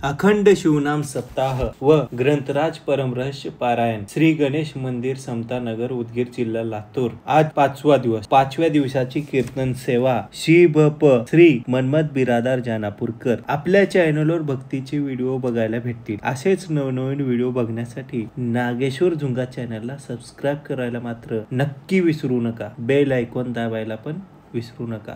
अखंड शिवनाम सप्ताह व ग्रंथराज परमरहस्य पारायण श्री गणेश मंदिर समता नगर उदगीर जिल्हा लातूर। आज 5वा दिवस। 5व्या दिवसाची कीर्तन सेवा श्री मनमत बिरादार जानापूरकर। आपल्या चॅनलवर भक्तीचे व्हिडिओ बघायला भेटतील। असेच नवनवीन व्हिडिओ बघण्यासाठी नागेश्वर झुंगा चॅनलला सबस्क्राइब करायला मात्र नक्की विसरू नका। बेल आयकॉन दाबायला पण विसरू नका।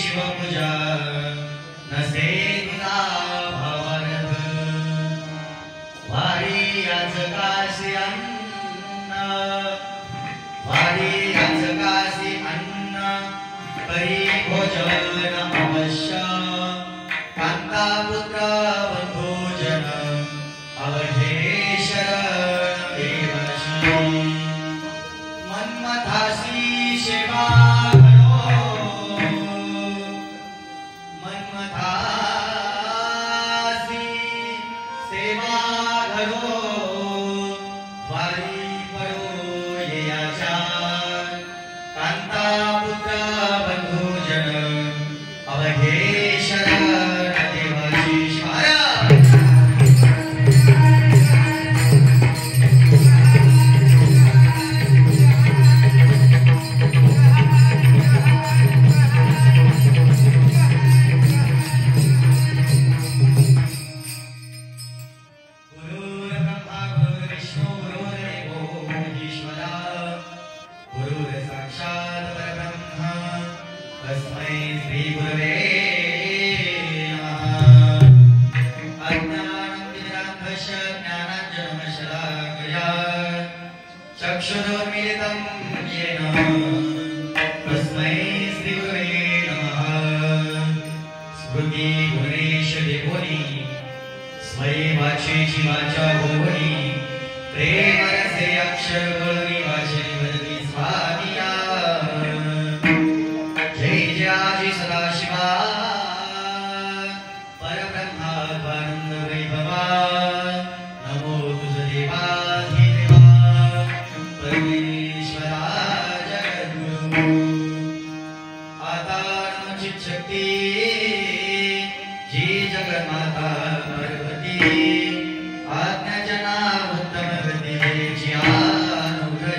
शिवपूजा नसे तुला भावार्थ वारी याच काशी अन्न करी भोजन अवश्य कांता पुत्र बंधुजन अवधेश्वर देवशी मन्मथासी सेवा चक्षुरुन्मीलितं येन तस्मै श्रीगुरवे नमः। स्मृती भुवनेश देवोनी स्मये वाचेची वाचा होवनी प्रेमरसे अक्षर बोलवी वाचे वदती स्वामिया। जय जयाजी सदाशिवा परब्रह्मा आनंद वैभवा नमो तुझ देवा शक्ति जी जगन्माता पार्वती आज्ञा जना उत्तम गती जी अनुग्रह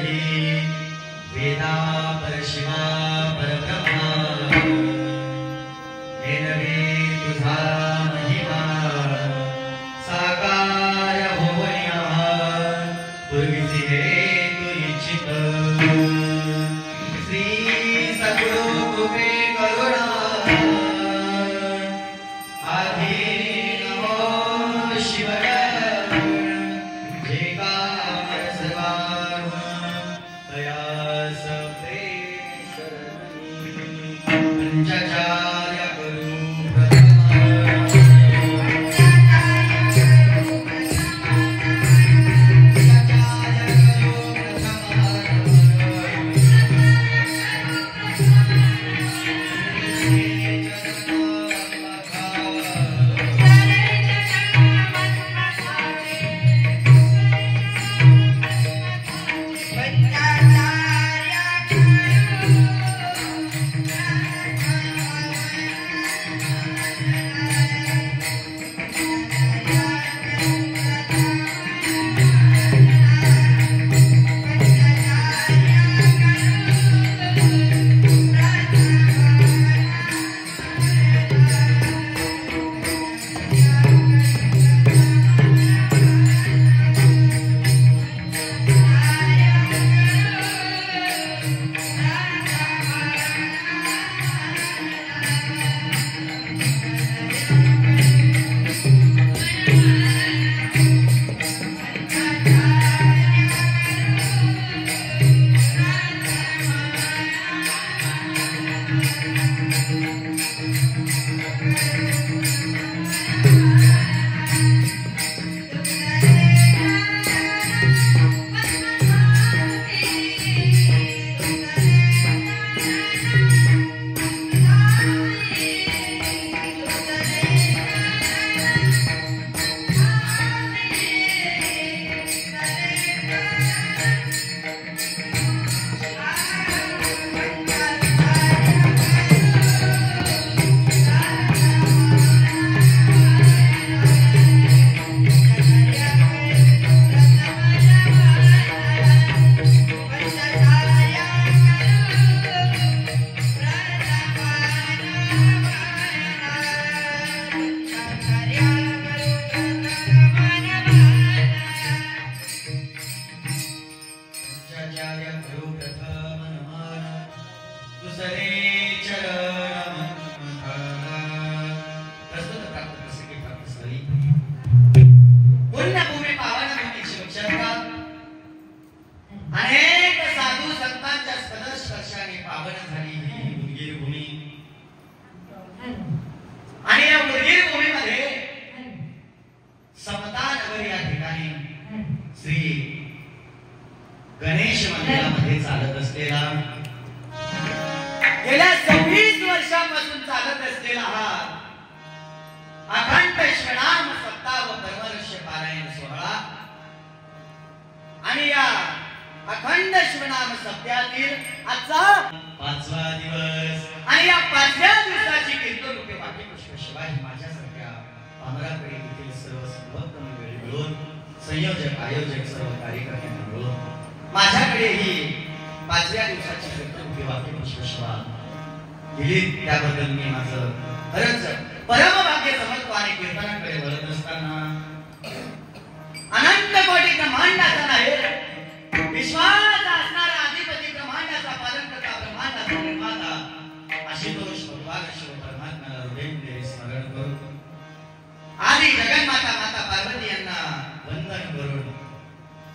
द्याव्या करू प्रथम नमन तुझरे चरण प्रस्तुत प्राप्त प्रसंगी प्राप्त स्थळी पुण्यभूमी पावनभूमी शिवक्षेत्र अनेक साधू संतांच्या स्पर्शाने पावन झाली ही उदगीर भूमी आणि या उदगीर भूमीमध्ये समता नगर या ठिकाणी श्री गणेश मंदिरामध्ये चालत असलेला गेल्या 26 वर्षापासून चालत असलेला हा अखंड श्रीनाम सप्ताह व परमर्ष पारायण सोहळा आणि या अखंड श्रीनाम सप्त्यातील आजचा 5वा दिवस आणि या 5व्या दिवसाची कीर्तन रूपे वाक्य पुष्प शिवाजी माझ्यासारख्या पामराकडे देखील सर्व संभक्तम वेळ मिळून संयोजक आयोजक सर्व कार्यकर्त्यांना मिळून माझ्याकडे ही 5व्या दिवसाची कीर्तन रूपे वाक्य पुष्प शिवा दिली त्याबद्दल मी माझं खरंच परम भाग्य समजतो आणि कीर्तनाकडे वळत असताना अनंत कोटी ब्रह्मांडाचा नाही विश्वास असणारा अधिपती ब्रह्मांडाचा पालनकर्ता ब्रह्मांडाचा निर्माता आशुतोष भगवान शिव परमात्म्याला हृदयामध्ये स्मरण करून आदि जगन्माता माता पार्वती यांना वंदन करून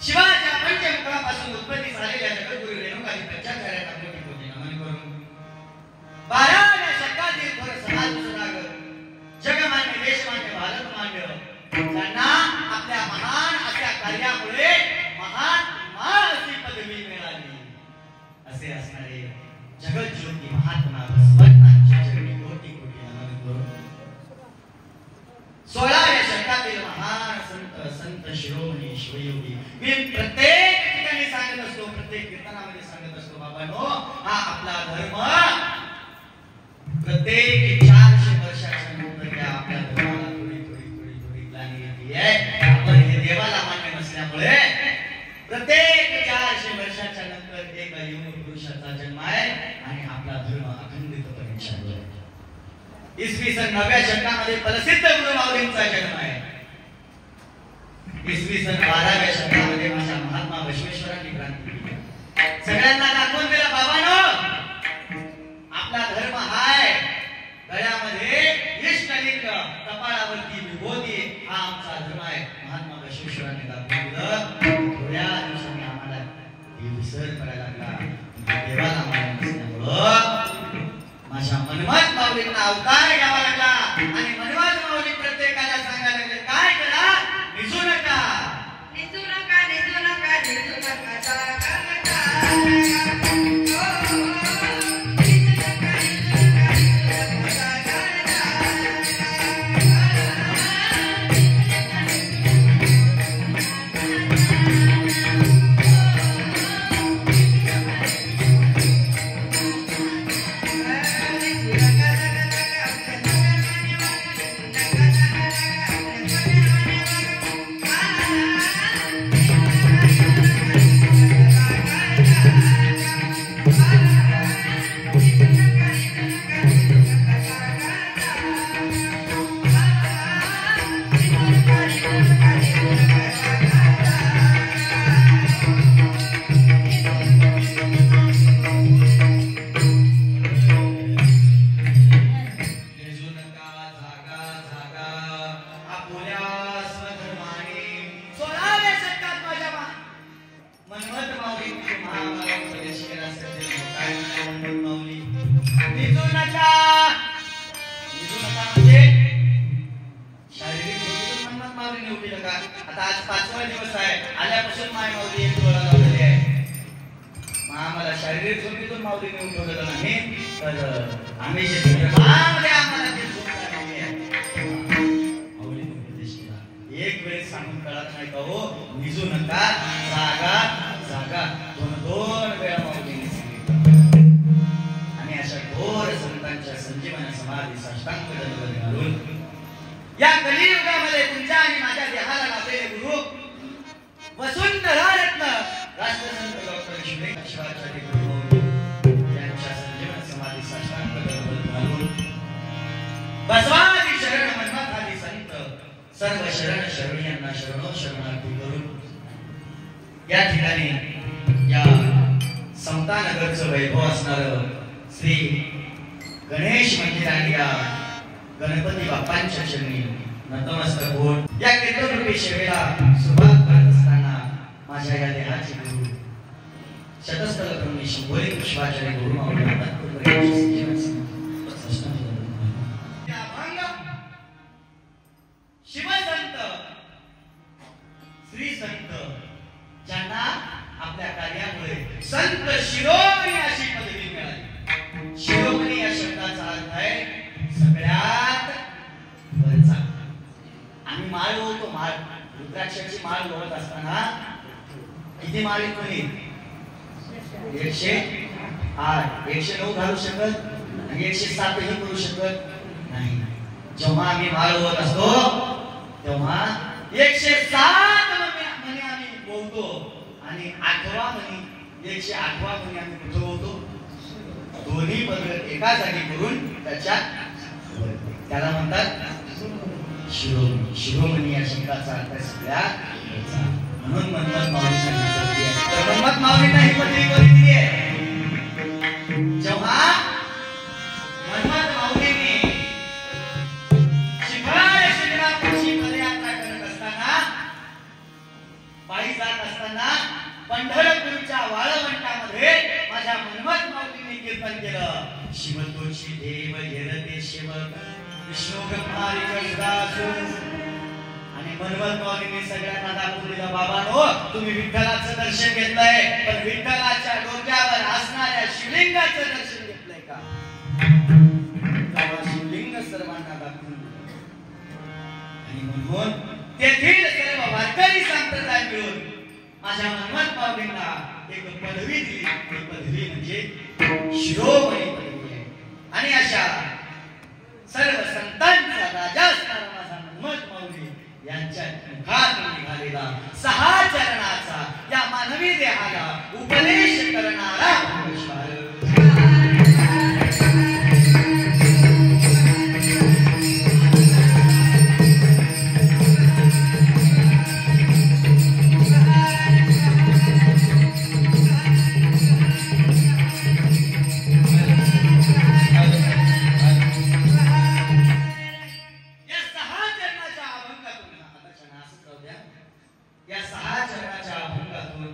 शिवाच्या पंचमुखापासून उत्पत्ती झालेल्या जगद्गुरु रेणुकाजी पंचाचार्यांना कोटी कोटी नमन करून 12व्या शतकातील थोर समाज सुधारक जगमान्य देशमान्य भारतमान्य त्यांना आपल्या महान अशा कार्यामुळे महात्मा अशी पदवी मिळाली असे असणारे जगज्योती महात्मा बसवण्णांच्या चरणी कोटी कोटी नमन करून 16व्या शतकातील महान संत शिरोमणी शिवयोगी मी प्रत्येक ठिकाणी सांगत असतो प्रत्येक कीर्तनामध्ये सांगत असतो बाबांनो हा आपला धर्म प्रत्येक 400 वर्षाच्या नंतर या आपल्या धर्माला थोडी ग्लानी येते आहे आपण हे देवाला मान्य नसल्यामुळे प्रत्येक 400 वर्षाच्या नंतर एक युग पुरुषाचा जन्म आहे आणि आपला धर्म अखंडितपणे चालू आहे इसवी सन 9व्या शतकामध्ये प्रसिद्ध गुरु माऊलींचा जन्म आहे इसवी सन 12व्या शतकामध्ये माझ्या महात्मा बसवेश्वरांनी क्रांती केली सगळ्यांना दाखवून दिला बाबांनो आपला धर्म हाय गळ्यामध्ये इष्टलिंग कपाळावरती विभूती हा आमचा धर्म आहे महात्मा बसवेश्वरांनी दाखवून दिलं थोड्या दिवसांनी आम्हाला हे विसर करायला लागला देवाला मान्य नसल्यामुळं माझ्या मनमत माऊलींना अवतार घ्यावा लागला आणि मनमत माऊली प्रत्येकाला सांगायला लागले काय करा निजू नका निजू नका निजू नका निजू नका जागा नका आता आज 5वा दिवस आहे आल्यापासून माय माऊली एक डोळा लावलेली आहे आम्हाला शारीरिक झोपेतून माऊलीने उठवलेलं नाही तर आम्ही मध्ये आम्हाला ते झोप लागलेली आहे माऊलीने उपदेश केला एक वेळेस सांगून कळत नाही का हो निजू नका जागा जागा दोन वेळा माऊलीने सांगितलं आणि अशा घोर संतांच्या संजीवना समाधी साष्टांग दंडवत घालून या कलियुगामध्ये तुमच्या आणि माझ्या देहाला लाभलेले गुरु वसुंधरा रत्न राष्ट्रसंत डॉक्टर शिवाचार्य गुरु यांच्या संजीवन समाधी साष्टांग दंडवत घालून बसवादी शरण मनमथादी संत सर्व शरण शरणीयांना शरणो शरणार्थी करून या ठिकाणी या समतानगरचं वैभव असणारं श्री गणेश मंदिर आणि या गणपती बाप्पांच्या चरणी नतमस्तक होऊन या कीर्तनरूपी सेवेला सुरुवात करत असताना माझ्या या देहाचे गुरु शतस्थल करुणी शंभोरी पुष्पाचार्य गुरु माऊली शिवसंत श्री संत ज्यांना आपल्या कार्यामुळे संत शिरोमणी अशी पदवी मिळाली. शिरोमणी या शब्दाचा अर्थ आहे सगळ्यात वरचा. आम्ही माळ लोळतो, माळ रुद्राक्षाची माळ लोळत असताना किती माळ कोणी 108 109 घालू शकत आणि 107 ही करू शकत नाही. जेव्हा आम्ही माळ लोळत असतो तेव्हा 107 म्हणे आम्ही बोलतो आणि 8वा म्हणे 108वा म्हणे आम्ही कुठं बोलतो. दोन्ही पद एका जागी करून त्याला म्हणतात शिरोमणी. शिरोमणी या शब्दाचा अर्थ सगळ्या म्हणून मनमत माऊली सांगितलं. मनमत माऊलींना ही पदवी कोणी दिली आहे. जेव्हा मनमत माऊलींनी शिखरावर शिखरापाशी पदयात्रा करत असताना पायी जात असताना पंढरपूरच्या वाळवंटामध्ये माझ्या मनमत माऊलींनी कीर्तन केलं. शिवतोची देव येरते सेवक विष्णू ब्रह्मारी सुदासु. आणि मनमत माऊलींनी सगळ्यांना दाखवून दिलं बाबांनो तुम्ही विठ्ठलाचं दर्शन घेतलंय पण विठ्ठलाच्या डोक्यावर असणाऱ्या शिवलिंगाचं दर्शन घेतलंय का. शिवलिंग सर्वांना दाखवून दिलं आणि म्हणून तेथील सर्व वारकरी संप्रदाय मिळून माझ्या मनमत माऊलींना एक पदवी दिली. ती पदवी म्हणजे शिरोमणी पदवी आहे. आणि अशा सर्व संतांचा राजा असणारा माझा मनमत माऊली यांच्या मुखातून निघालेला 6 चरणाचा या मानवी देहाला उपदेश करणारा या 6 चरणाच्या अभंगातून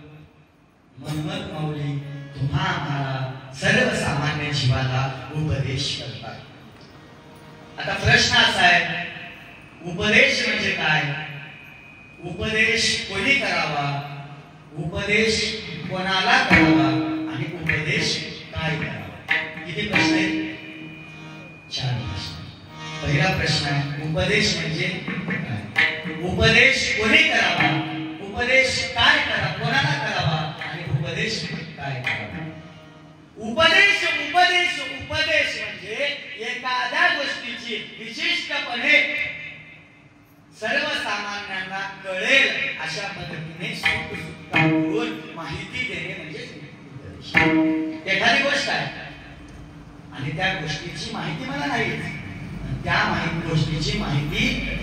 मनमत माऊली तुम्हा आम्हाला सर्वसामान्य जीवाला उपदेश करतात. आता प्रश्न असा आहे उपदेश म्हणजे काय. उपदेश कोणी करावा, उपदेश कोणाला करावा आणि उपदेश काय करावा. किती प्रश्न आहेत. 4 प्रश्न. पहिला प्रश्न आहे उपदेश म्हणजे काय. उपदेश कोणी करावा, उपदेश काय करावा, कोणाला करावा आणि उपदेश काय करावा. उपदेश उपदेश उपदेश म्हणजे एखाद्या गोष्टीची विशिष्टपणे सर्वसामान्यांना कळेल अशा पद्धतीने करून माहिती देणे म्हणजे उपदेश. एखादी गोष्ट आहे आणि त्या गोष्टीची माहिती मला नाही, त्या गोष्टीची माहिती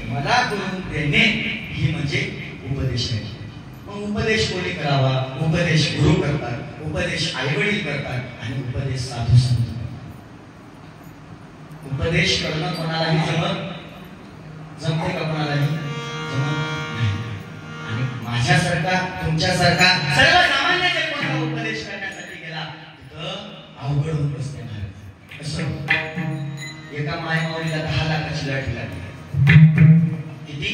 मला करून देणे ही म्हणजे उपदेश आहे. मग उपदेश कोणी करावा. उपदेश गुरु करतात, उपदेश आईवडील करतात आणि उपदेश साधू संत. उपदेश करणं कोणालाही जमते का. कोणालाही जमत नाही. आणि माझ्यासारखा तुमच्यासारखा सर्वसामान्य जर कोणाला उपदेश करण्यासाठी गेला तर अवघड होऊन बसते. कसं एका मायमाऊलीला 10 लाखाची लॉटरी लागली. किती.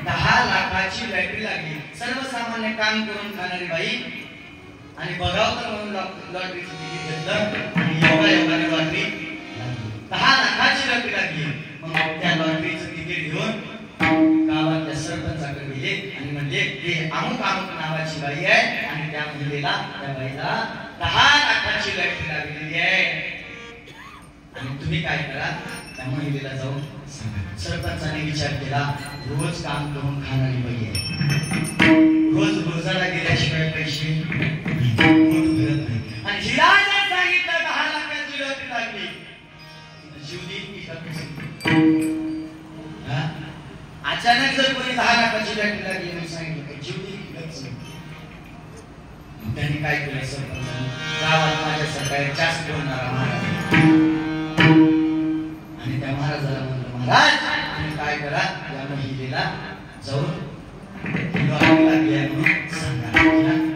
10 लाखाची लॉटरी लागली. सर्वसामान्य काम करून खाणारी बाई आणि बघावं तर म्हणून लॉटरीचं तिकीट घेतलं आणि योगायोगाने लॉटरी लागली. 10 लाखाची लॉटरी लागली. मग त्या लॉटरीचं तिकीट घेऊन गावातल्या सरपंचाकडे गेले आणि म्हणजे हे अमुक अमुक नावाची बाई आहे आणि त्या महिलेला त्या बाईला 10 लाखाची लॉटरी लागलेली आहे आणि तुम्ही काय करा. त्या महिलेला जाऊन सांगा. सरपंचाने विचार केला रोज काम करून खाणारी बाई आहे, रोज रोजाला गेल्याशिवाय पैसे भरत नाही आणि हिला जर सांगितलं 10 लाखाची लॉटरी लागली जीव देईल की अचानक जर कोणी 10 लाखाची लॉटरी लागली म्हणून सांगितलं जीव देईल. सरपंचांनी काय केलं, सरपंचांनी गावात माझ्या सकाळी जास्त बोलणारा महाराज आणि त्या महाराजाला म्हणलं, महाराज तुम्ही काय करा, या महिलेला जाऊन म्हणून सांगा,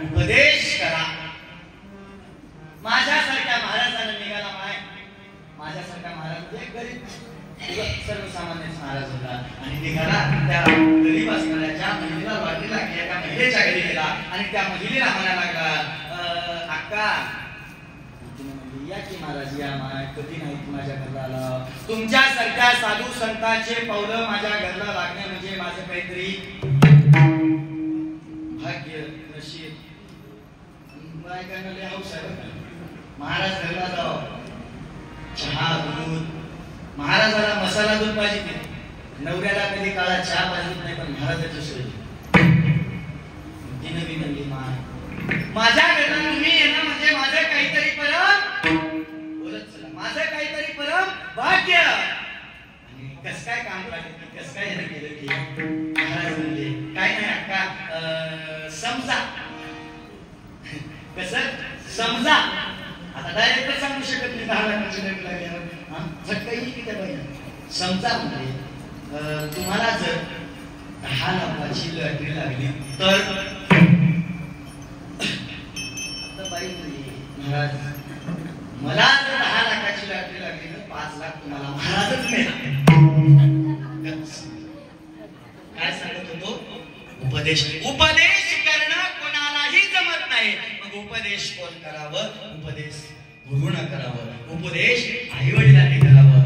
उपदेश करा. माझ्यासारख्या महाराजाला निघाला माय, माझ्यासारख्या महाराज एक गरीब सर्वसामान्य महाराज होता आणि निघाला त्या गरीब असणाऱ्या ज्या महिलेला लॉटरी लागली त्या महिलेच्या घरी गेला आणि त्या महिलेला म्हणायला लागला, अक्का या की महाराज या माय, कधी नाही माझ्या घरला आला. तुमच्यासारख्या साधू संतांचे पावलं माझ्या घरला लागणे म्हणजे माझं काहीतरी भाग्य नशीब. बायकांना लय हौस आहे. महाराज घरला जाव, चहा दूध, महाराजाला मसाला दूध पाहिजे, नवऱ्याला कधी काळा चहा पाहिजे नाही, पण महाराजाची सोय. तिनं बी म्हणली, माझ्या घरला तुम्ही येणं म्हणजे माझं काहीतरी परम बोलत चला, माझं काहीतरी परम भाग्य. आणि कस काय काम लागेल, कस काय यानं केलं की महाराज म्हणले, काय नाही अक्का, समजा. कसं समजा, आता डायरेक्ट सांगू शकत नाही, 10 लाखाची नोट लागल्यावर झटका येईल की त्या बाईला. समजा म्हणजे तुम्हाला जर 10 लाखाची लॉटरी लागली तर बाई महाराज, मला जर 10 लाखाची लॉटरी लागली तर 5 लाख तुम्हाला महाराजच मिळाले. काय सांगत होतो, उपदेश. उपदेश करणं कोणालाही जमत नाही, मग उपदेश कोण करावं, उपदेश गुरुनं करावं, उपदेश आई वडिलांनी करावं,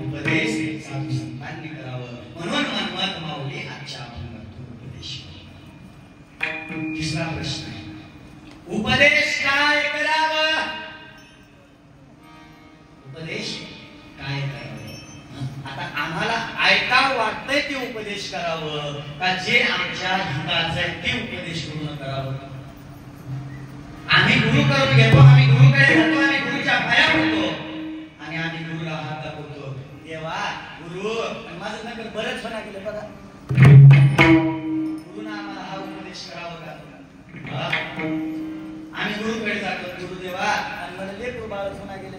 उपदेश साधू संतांनी करावं. म्हणून मनमत माऊली आजच्या आपण उपदेश. तिसरा प्रश्न, उपदेश काय करावं, उपदेश काय करावं. आता आम्हाला ऐकावं वाटतंय ते उपदेश करावं का जे आमच्या हिताचं आहे ते उपदेश गुरुनं करावं. आम्ही गुरु करून घेतो, आम्ही गुरुकडे जातो, आम्ही गुरुच्या पाया पडतो आणि आम्ही गुरुला हात दाखवतो, देवा गुरु माझं नंतर बरंच होणार गेलं बघा, गुरुनं आम्हाला हा उपदेश करावा का. आम्ही गुरुकडे जातो, गुरुदेवा मला लेकरू बाळच होणार गेले,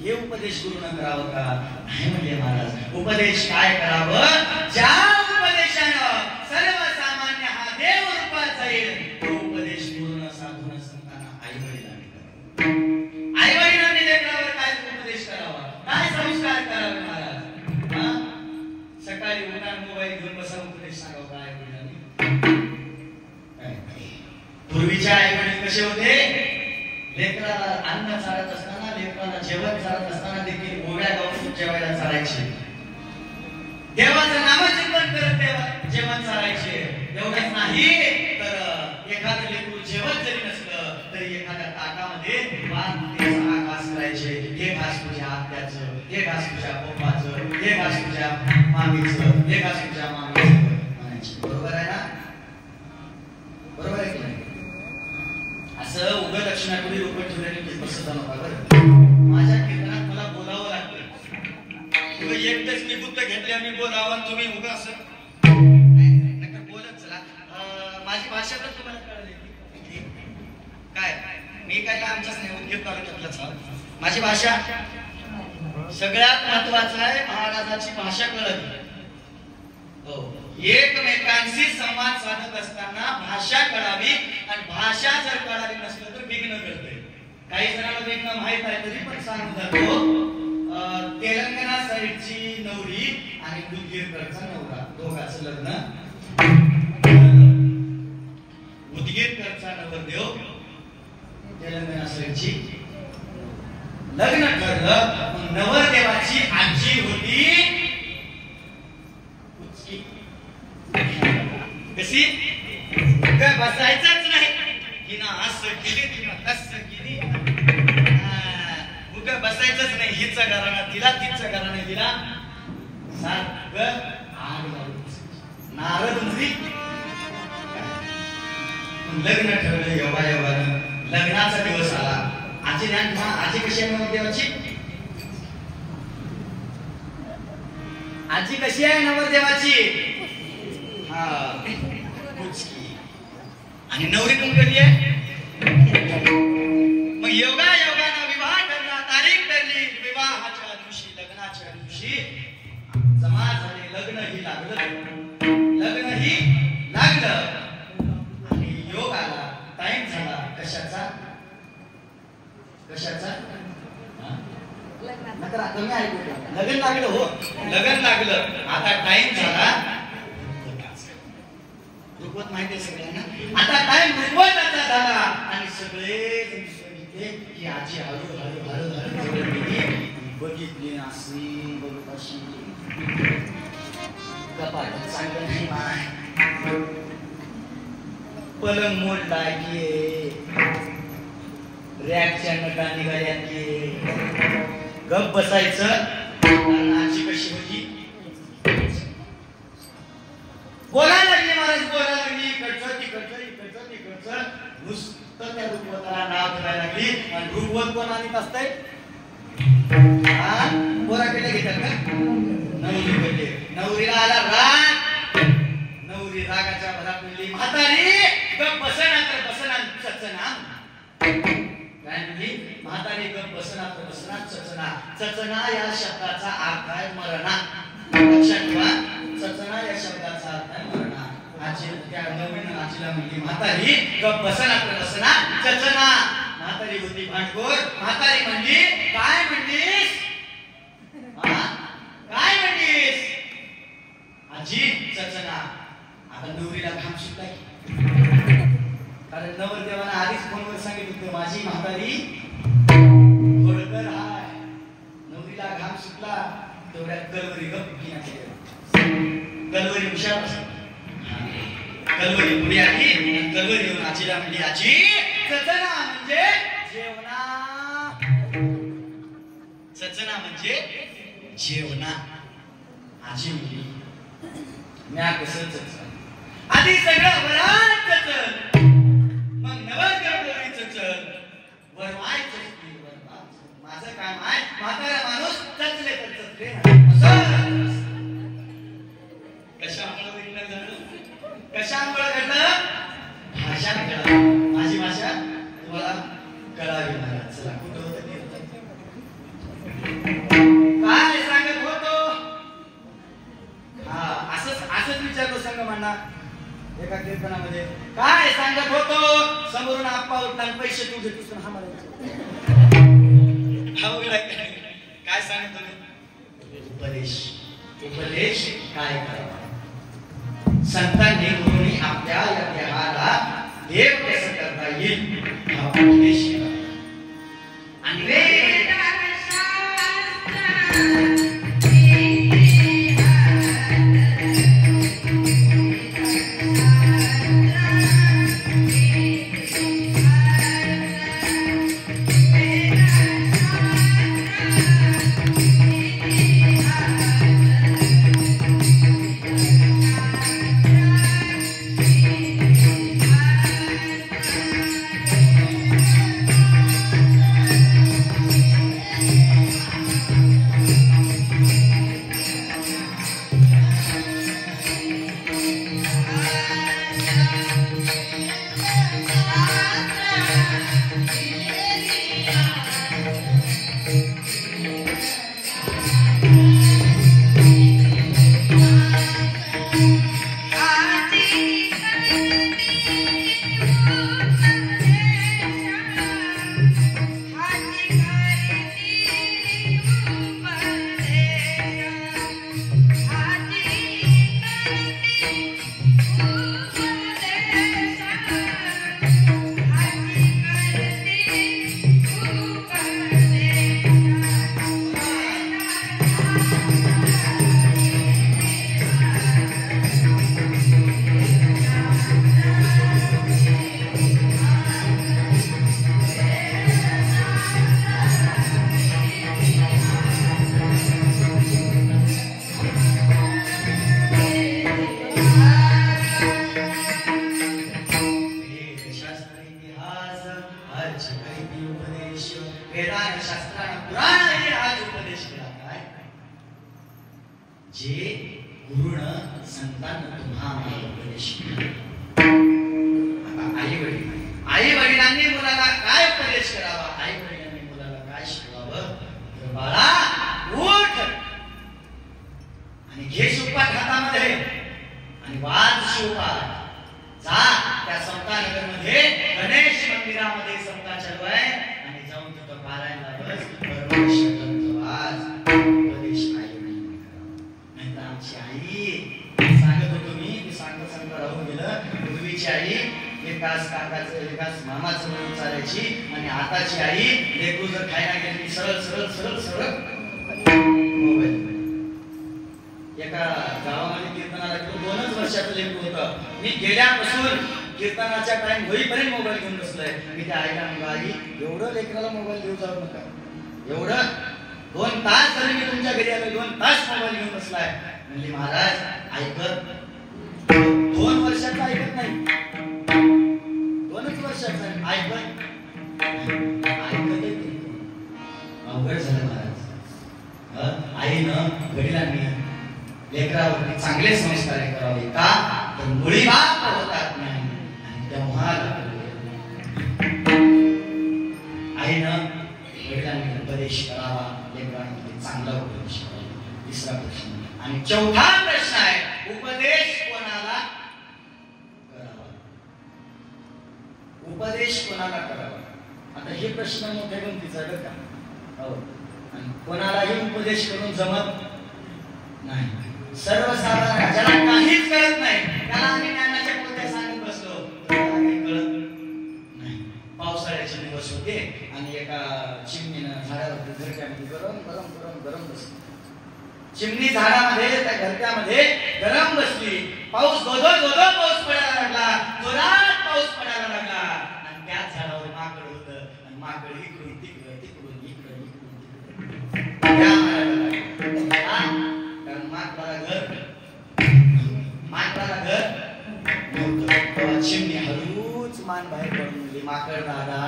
हे उपदेश गुरुनं करावं का. नाही म्हणजे महाराज, उपदेश काय करावं, ज्या उपदेशानं सर्वसामान्य हा देव रूपात जाईल तो उपदेश गुरुनं साधून संतांना आई वडिलांनी करावा. आई वडिलांनी लेकरावर काय उपदेश करावा, काय संस्कार करावे महाराज. सकाळी उठा मोबाईल घेऊन बसा, उपदेश सांगावं का आई वडिलांनी. पूर्वीच्या आई वडील कसे होते, लेकराला अन्न चारत असताना, लेकराला जेवण चारत असताना देखील गोव्या गावून जेवायला चालायचे, देवाचं नामचिंतन करत जेवण चालायचे. एवढंच नाही तर एखादं लेकरू जेवण जरी नसलं तरी एखाद्या ताटामध्ये घास करायचे, हे घास तुझ्या आत्याचं, हे घास तुझ्या पप्पाचं, हे घास तुझ्या मामीचं, हे घास तुझ्या मामीचं म्हणायचे. बरोबर आहे ना, बरोबर आहे की नाही. असं उभं दक्षिणाकडे रूप ठेवल्याने बसत नका बरं. माझ्या कीर्तनात मला बोलावं लागतं, एकटंच मी बुद्ध घेतल्या मी बोलावं, तुम्ही उभं असं नका बोलत चला. माझी भाषा तर तुम्हाला कळली काय, मी काय आमच्याच नाही उद्योग तालुक्यातलाच. माझी भाषा सगळ्यात महत्वाचं आहे, महाराजाची भाषा कळली. एकमेकांशी संवाद साधत असताना भाषा कळावी, आणि भाषा जर कळाली नसलं तर विघ्न घडते. काही जणांना विघ्न माहित आहे तरी पण सांगून जातो, तेलंगणा साईडची नवरी आणि उदगीरकडचा नवरा दोघांचं लग्न, उदगीरकडचा नवरदेव तेलंगणा साईडची लग्न ठरलं. नवरदेवाची आजी होती कशी, बसायचंच नाही, हिनं असं केली तिनं तसं केली, बसायचंच नाही. हिचं घराणं तिला, तिचं घराणं तिला, सारखं नारद मुली. लग्न ठरलं योगायोगानं, लग्नाचा दिवस आला. आजी ज्ञान, आजी कशी आहे नवरदेवाची, आजी कशी आहे नवरदेवाची, आणि नवरी पण कधी आहे मग योगानं विवाह ठरला, तारीख ठरली. विवाहाच्या दिवशी, लग्नाच्या दिवशी जमा झाले. लग्नही लागलं आणि योग आला. टाइम झाला. कशाचा नका कमी ऐकू. लग्न लागलं. हो, लग्न लागलं. आता टाइम झाला रुपवत. माहिती आहे सगळ्यांना. आता टाइम रुपवताचा झाला आणि सगळे की आजी हळूहळू बघितली अशी बघत अशी कपाटात सांगत नाही माय. पलंग मोडला की रॅकच्या नटा निघाल्या की गप बसायचं. आजी कशी होती बोलायला लागली. महाराज बोलायला लागली. इकडचं नुसतं त्या रुपवताला नाव ठेवायला लागली. आणि रुपवत कोण आणत असतंय? पोराकडे घेतात का? नवरीकडे. नवरीला आला राग. नवरी रागाच्या भरात म्हणली, म्हातारी गप बसना तर बसना चचना. काय म्हणली? म्हातारी गप बसना तर बसना चचना. चचना या शब्दाचा अर्थ आहे मरणा. लक्षात ठेवा, चचना या शब्दाचा अर्थ आहे मरणा. आजी त्या नवीन आजीला म्हणली, म्हातारी गप बसना तर बसना चचना. म्हातारी होती भांडखोर. म्हातारी म्हणली, काय म्हणलीस? काय म्हणलीस? आजी चचना. आता नवरीला घाम सुटलाय. कारण नवरदेवानं आधीच फोनवर सांगितलं होतं, माझी म्हातारी थोडकर हाय. नवरीला घाम सुटला. तेवढ्यात कलवरी गप्पी नाचली. कलवरी हुशार असते. कलवरी पुढे आली. कलवरी येऊन आजीला म्हणली, आजी चचना म्हणजे जेवणा. चचना म्हणजे जेवणा. आजी म्हणली, म्या कसं चचन? आधी सगळं वरात चचन, मग नवरदेव चचन, वरवाय चचली. माझं काम आहे म्हातारा माणूस चचले तर चचले. कशामुळे विघ्न झालं? कशामुळे घडलं? भाषा कळा. माझी भाषा तुम्हाला कळावी लागेल. चला कुठं होतं ते काय सांगत होतो? असंच विचारतो संघ म्हणा एका कीर्तनामध्ये. काय सांगत होतो? समोरून आप्पा उठला, पैसे तू घेतोस हा मला काय सांगत होतो? उपदेश काय करावा. संतांनी गुरुनी आपल्या या देहाला देव कसं करता येईल हा उपदेश केला. आणि जे गुरुनं संतांना तुम्हाला उपदेश केला. आई आई वडिलांनी मुलाला काय उपदेश करावा, आई वडिलांनी मुलाला काय शिकवावं, तर बाळा उठ आणि घे शिवपाठ हातामध्ये आणि वाच शिवपाठ. जा त्या समतानगर मध्ये गणेश मंदिरामध्ये समता चढवाय आणि जाऊन तिथं पारायणला बस, परमेश्वर वाच. उपदेश आई वडिलांनी करावा. नाहीतर आमची आई सांगत होतो मी सांगत सांगत राहून गेलं. पूर्वीची आई एकाच काकाचं एकाच मामाचं म्हणून चालायची आणि आताची आई लेकरू जर खायला गेली की सरळ सरळ सरळ सरळ मोबाईल. एका गावामध्ये कीर्तनाला गेलो, 2च वर्षाचं लेकरू होतं. मी गेल्यापासून कीर्तनाच्या टाइम होईपर्यंत मोबाईल घेऊन बसलोय. मी त्या आईला म्हणलो, आई एवढं लेकराला मोबाईल देऊ जाऊ नका, एवढं 2 तास जरी मी तुमच्या घरी आलो 2 तास मोबाईल घेऊन बसलाय. म्हणली महाराज ऐकत 2 वर्षाचं ऐकत नाही, 2च वर्षाचं ऐकत अवघड झालं महाराज. आईनं वडिलांनी लेकरावरती चांगले संस्कार करावे का, तर मुळी बाप होतात नाही. आणि तेव्हा आईनं वडिलांनी उपदेश करावा, लेकरांमध्ये चांगला उपदेश करावा. 3रा प्रश्न. आणि 4था प्रश्न आहे उपदेश कोणाला करावा, उपदेश कोणाला करावा. आता हे प्रश्न मोठे गमतीचा आहे का. हो, आणि कोणालाही उपदेश करून जमत नाही. सर्वसाधारण ज्याला काहीच कळत नाही त्याला आम्ही ज्ञानाच्या पोथ्या सांगत बसलो, काही कळत नाही. पावसाळ्याचे दिवस होते आणि एका चिमणीनं झाडावरती घरट्यामध्ये गरम गरम गरम गरम बसली. चिमणी झाडामध्ये त्या घरट्यामध्ये गरम बसली. पाऊस धोधो धोधो पाऊस पडायला लागला, जोरात पाऊस पडायला लागला आणि त्याच झाडावर माकड होतं आणि माकड इकडून तिकडं तिकडून इकडं इकडून तिकडं कारण माकडाला घर नव्हतं. चिमणी हळूच मान बाहेर पडून म्हणली, माकड दादा,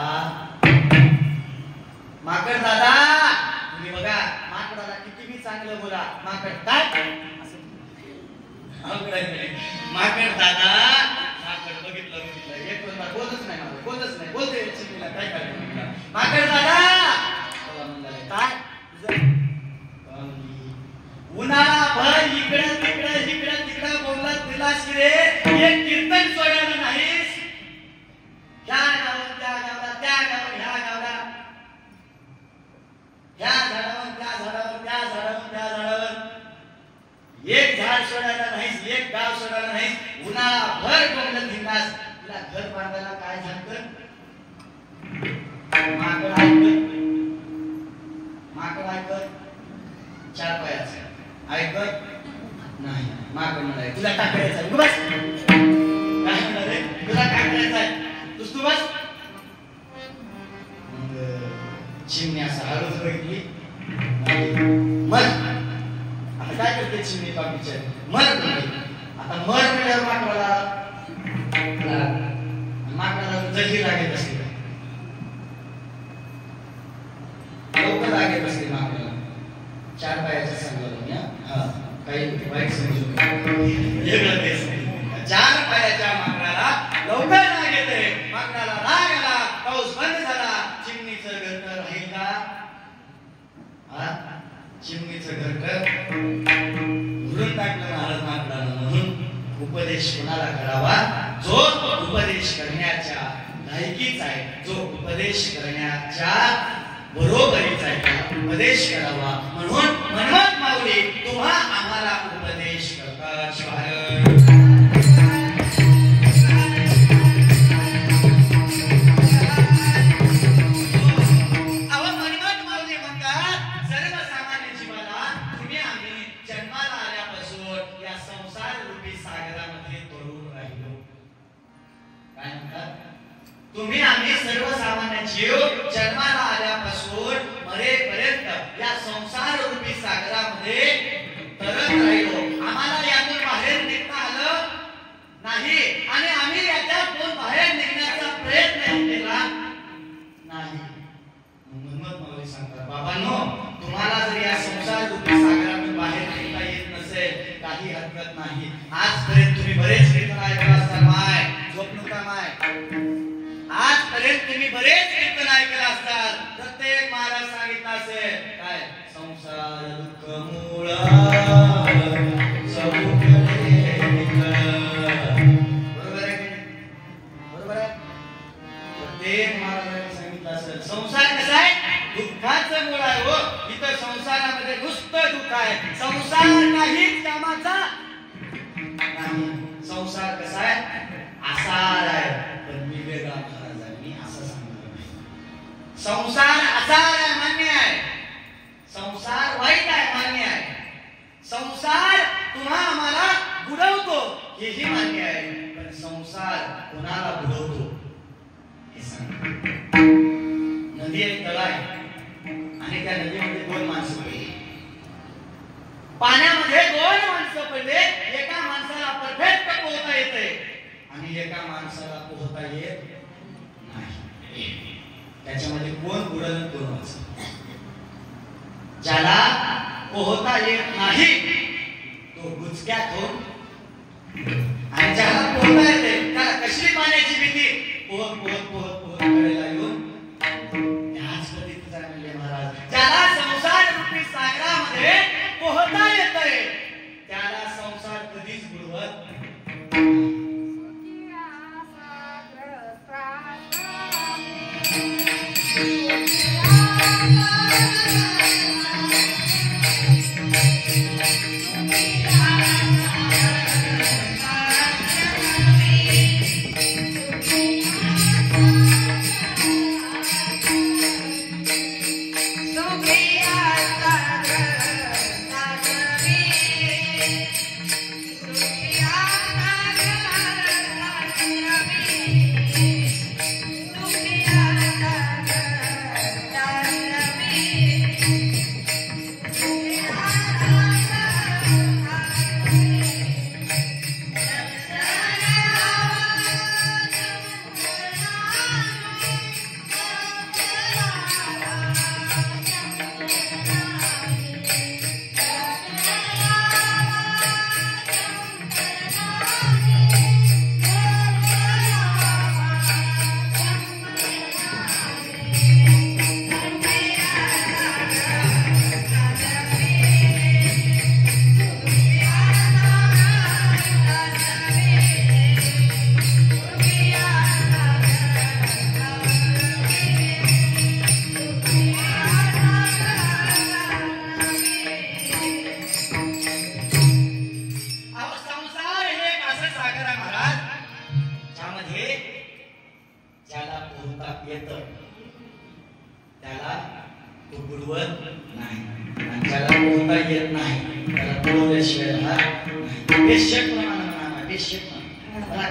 माकड दादा. तुम्ही बघा माकडाला किती बी चांगलं बोला, माकड काय माकड दादा. माकड बघितलं एक बोलच नाही, मला बोलच नाही, बोलते चिमणीला काय काय माकड दादा. काय उन्हाळाभर इकडं तिकडं इकडं तिकडं बोलत दिलास रे, एक कीर्तन सोडायला नाहीस. ह्या गावात त्या गावाला, त्या गावात ह्या गावाला, ह्या झाडावर त्या झाडावर, त्या झाडावर त्या झाडावर एक झाड सोडायला नाहीस, एक गाव सोडायला नाहीस. उन्हाळाभर बोलत दिलास. तुला घर बांधायला काय झालं. माकड ऐकत, माकड ऐकत 4 पायाचं ऐकत नाही. माकड म्हणाय तुला काय करायचं बस, काय म्हणाले तुला काय करायचं तू बस. मग चिमणी असं हळूच बघितली, मर. आता काय करते चिमणी बाकीच्या मर म्हणली. आता मर म्हणल्यावर माकडाला जगी लागेल असते, लवकर लागेल असते माकडाला. 4 पायाचं सांगलं तुम्ही काही वाईट समजू वेगळं तेच नाही. 4 पायाच्या माकडाला लवकर राग येते. माकडाला राग आला, पाऊस बंद झाला. चिमणीचं घरटं राहील का. चिमणीचं घरटं उडून टाकलं महाराज माकडाला. म्हणून उपदेश कोणाला करावा, जो उपदेश करण्याच्या लायकीचा आहे, जो उपदेश करण्याच्या बरोबरीचा आहे, उपदेश करावा. म्हणून मनमत माऊली तुम्हा आम्हाला उपदेश करतात. मनमत माऊली म्हणतात सर्वसामान्य जीवाला तुम्ही आम्ही जन्माला आल्यापासून या संसार रूपी सागरामध्ये तरुण राहिलो. काय म्हणतात, तुम्ही आम्ही सर्वसामान्य जीव जन्माला आल्यापासून मरेपर्यंत या संसार रूपी सागरामध्ये तरत राहिलो. आम्हाला यातून बाहेर निघता आलं नाही आणि आम्ही याच्यातून बाहेर निघण्याचा प्रयत्न केला नाही. मनमत माऊली सांगतात, बाबांनो तुम्हाला जर या संसार रूपी सागरातून बाहेर निघता येत नसेल काही हरकत नाही. आजपर्यंत तुम्ही बरेच कीर्तन ऐकलं असता, माय झोप नका माय. आज तुम्ही बरेच कीर्तन ऐकलं असतात. प्रत्येक महाराज सांगितलं असेल काय संसार दुःख मूळ बरोबर आहे की बरोबर आहे. प्रत्येक महाराजांनी सांगितलं असेल संसार कसा आहे दुःखाचं मूळ आहे. हो इथं संसारामध्ये नुसतं दुःख आहे. संसार काहीच कामाचा नाही. संसार कसा आहे आसार आहे. पण विवेका महाराजांनी असं सांगितलं संसार आसार आहे मान्य आहे. संसार वाईट आहे मान्य आहे. संसार तुम्हा आम्हाला बुडवतो हेही मान्य आहे. पण संसार कोणाला बुडवतो हे सांग. नदी एक तळ आहे आणि त्या नदीमध्ये दोन माणसं पडली. पाण्यामध्ये दोन माणसं पडले. एका माणसाला परफेक्ट पोहता येते आणि एका माणसाला पोहता येत नाही. त्याच्यामध्ये कोण बुडलं कोण वाचलं. ज्याला पोहता येत नाही तो गुचक्यात होऊन आणि ज्याला पोहता येते त्याला कसली पाण्याची भीती पोहत पोहत पोहत पोहत कडेला येऊन त्याच पद्धतीचा म्हणले महाराज. ज्याला संसार रूपी सागरामध्ये पोहता येतंय त्याला संसार कधीच बुडवत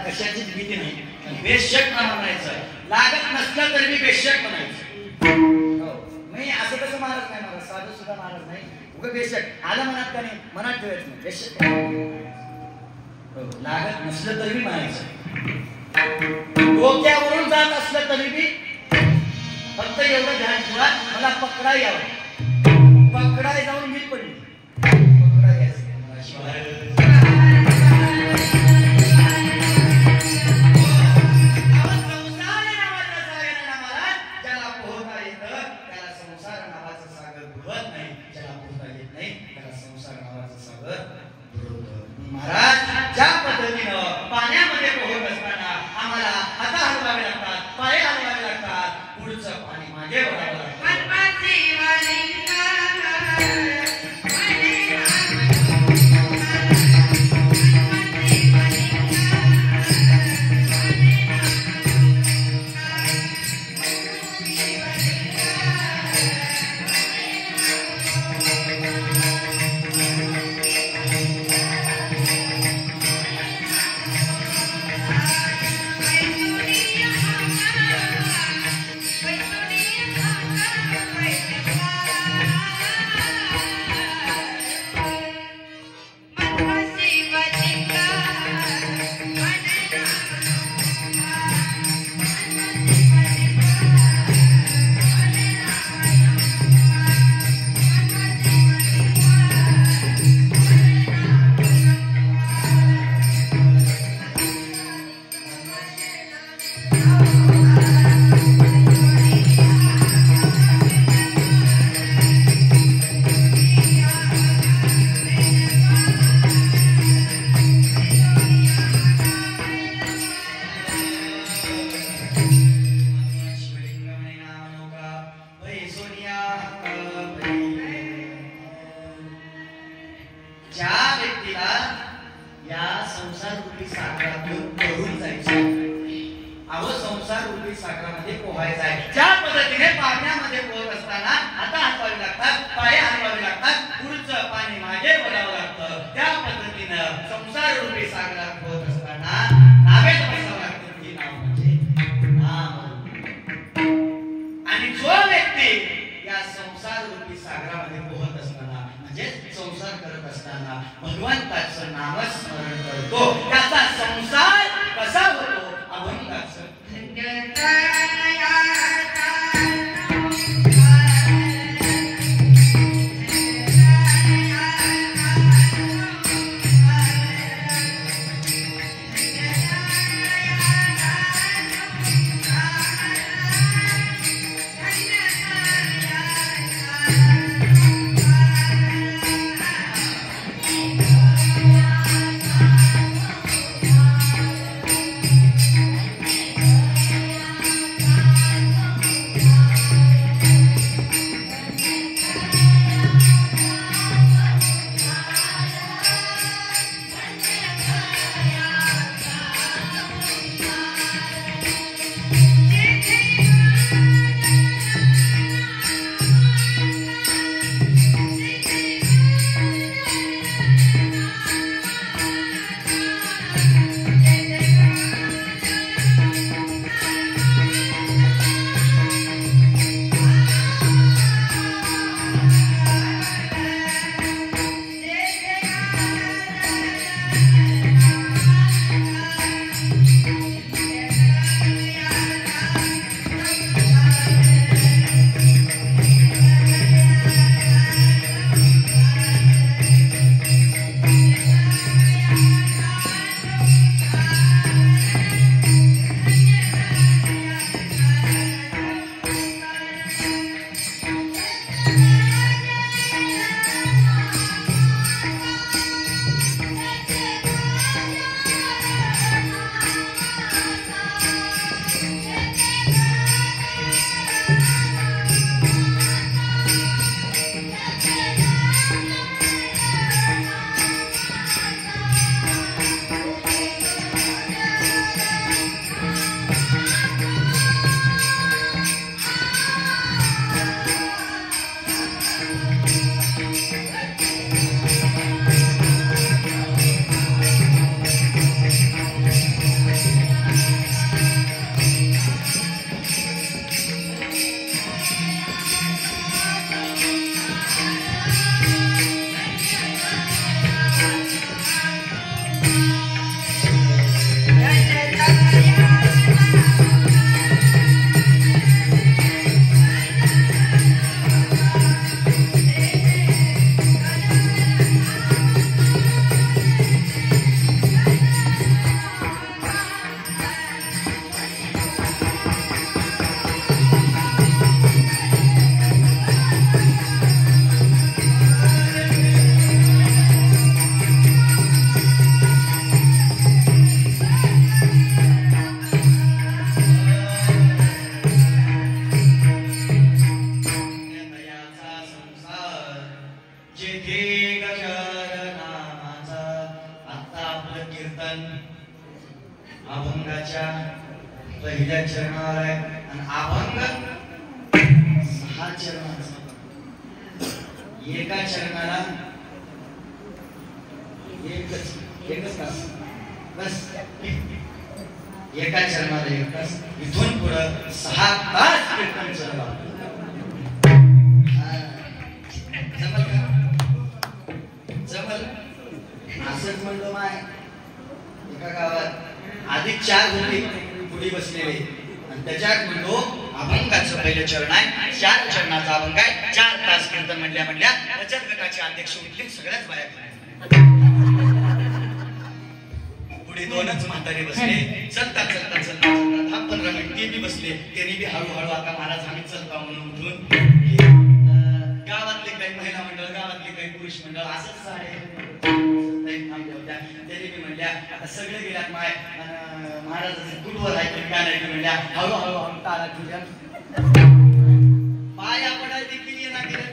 कशाचीच भीती नाही. बेशक म्हणायचं लागत नसलं तरी मी बेशक म्हणायचं. मी असं कसं महाराज नाही महाराज साधू सुद्धा महाराज नाही. उगा बेशक आलं मनात का नाही मनात ठेवायचं नाही. बेशक लागत नसलं तरी मी म्हणायचं. डोक्यावरून जात असलं तरी मी फक्त एवढं ध्यान ठेवा मला पकडा यावं. पकडाय जाऊन मी पडली पकडा यायचं. महाराज ज्या पद्धतीनं पाण्यामध्ये पोहत असताना आम्हाला हाता हलवावे लागतात पाय हलवावे लागतात पुढचं पाणी मागे वळावं लागतं. Thank you. संसार रूपी सागरामध्ये पोहायचा आहे. ज्या पद्धतीने पाण्यामध्ये पोहत असताना हात हलवावे लागतात, पाय हलवावे लागतात, पुढचं पाणी मागे वळावं लागतं, त्या पद्धतीनं संसार रूपी सागरात पोहत असताना नावेत बसावं लागतं. ती नाव म्हणजे नाम. आणि जो व्यक्ती या संसार रूपी सागरामध्ये पोहत असताना म्हणजे संसार करत असताना भगवंताचं नामस्मरण करतो, त्याचा संसार कसा होतो? अभंगाचं पहिल्या चरणावर आहे आणि अभंग 6 चरणाचा. एका चरणाला एकच तास बस. एका चरणाला 1 तास. इथून पुढे 6 तास कीर्तन चालवा. जमल का? जमल. असंच म्हणलो माय. एका गावात आधी 4 होते पुढे बसलेले आणि त्याच्यात म्हणलो अभंगाचं पहिलं चरण आहे. 4 चरणाचा अभंग आहे. 4 तास कीर्तन म्हणल्या बचत गटाचे अध्यक्ष उठले. सगळ्याच बाया पुढे 2च म्हातारे बसले. चलता 10-15 मिनिट ते बी बसले. त्यांनी बी हळूहळू आता महाराज आम्ही चलता म्हणून उठून गावातले काही महिला मंडळ, गावातले काही पुरुष मंडळ असंच म्हणल्या आता सगळे गेल्यात माय महाराजांचे गुरुवर आहे काय नाही म्हणल्या. हळूहळू तारा ठेवल्या. पाया पडाय देखील येणार गेल्या.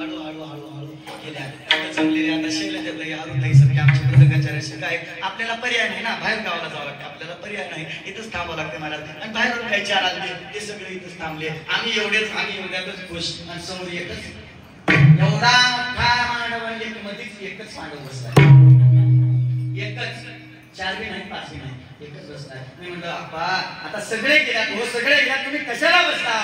हळूहळू गेल्या. जमलेले आता शेले त्यातलं अरुण सगळे आमच्या पत्रकाचार्य काय आपल्याला पर्याय नाही ना, बाहेर गावाला जावं लागतं आपल्याला. पर्याय नाही, इथंच थांबावं लागतं महाराज. आणि बाहेरून काही चार आले ते सगळे इथंच थांबले. आम्ही एवढ्यातच खुश. आणि समोर एवढा मोठा मांडव म्हणजे मध्येच एकच मांडव बसला. एकच, 4 बी नाही 5 बी नाही, एकच बसलाय. मी म्हणलं अप्पा आता सगळे गेल्यात, हो सगळे गेल्यात, तुम्ही कशाला बसला?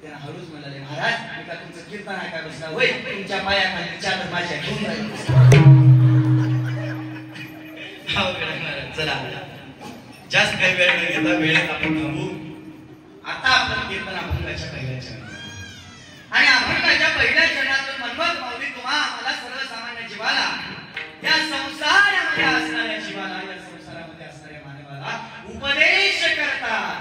त्याला हळूच म्हणाले, महाराज मी का तुमचं कीर्तन आहे काय बसला? होय, तुमच्या पायाखाली 4 भाषा घेऊन जाईल. चला जास्त काही वेळ न घेता वेळेत आपण थांबू. आता आपण कीर्तन अभंगाच्या पहिल्या चरणात, आणि अभंगाच्या पहिल्या चरणातून मनमत माऊली तुम्हा आम्हाला सर्वसामान्य जीवाला, या संसारामध्ये असणाऱ्या जीवाला, या संसारामध्ये असणाऱ्या मानवाला उपदेश करतात.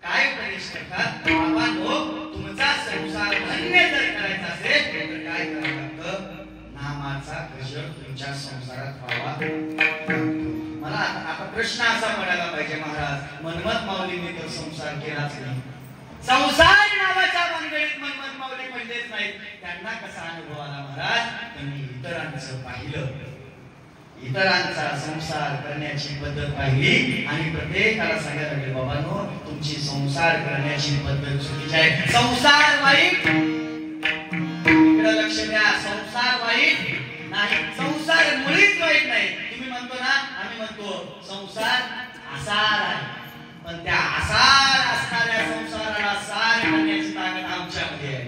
काय उपदेश करतात? बाबांनो, तुमचा संसार धन्य जर करायचा असेल तर काय करावं लागतं? नामाचा गजर तुमच्या संसारात व्हावा. मला आता प्रश्न असा पडायला पाहिजे, महाराज मनमत माऊलीने तर संसार केलाच नाही, संसार नावाच्या भानगडीत मनमत माऊली पडलेच नाहीत. त्यांना कसा अनुभव आला महाराज? त्यांनी इतरांचं पाहिलं, इतरांचा संसार करण्याची पद्धत पाहिली आणि प्रत्येकाला सांगायला लागले, बाबांनो तुमची संसार करण्याची पद्धत चुकीची आहे. संसार वाईट, इकडे लक्ष द्या, संसार वाईट नाही, संसार मुळीच वाईट नाही. तुम्ही म्हणतो ना, आम्ही म्हणतो संसार आसार आहे, पण त्या आसार असणाऱ्या संसाराला सार करण्याची ताकद आमच्यामध्ये आहे.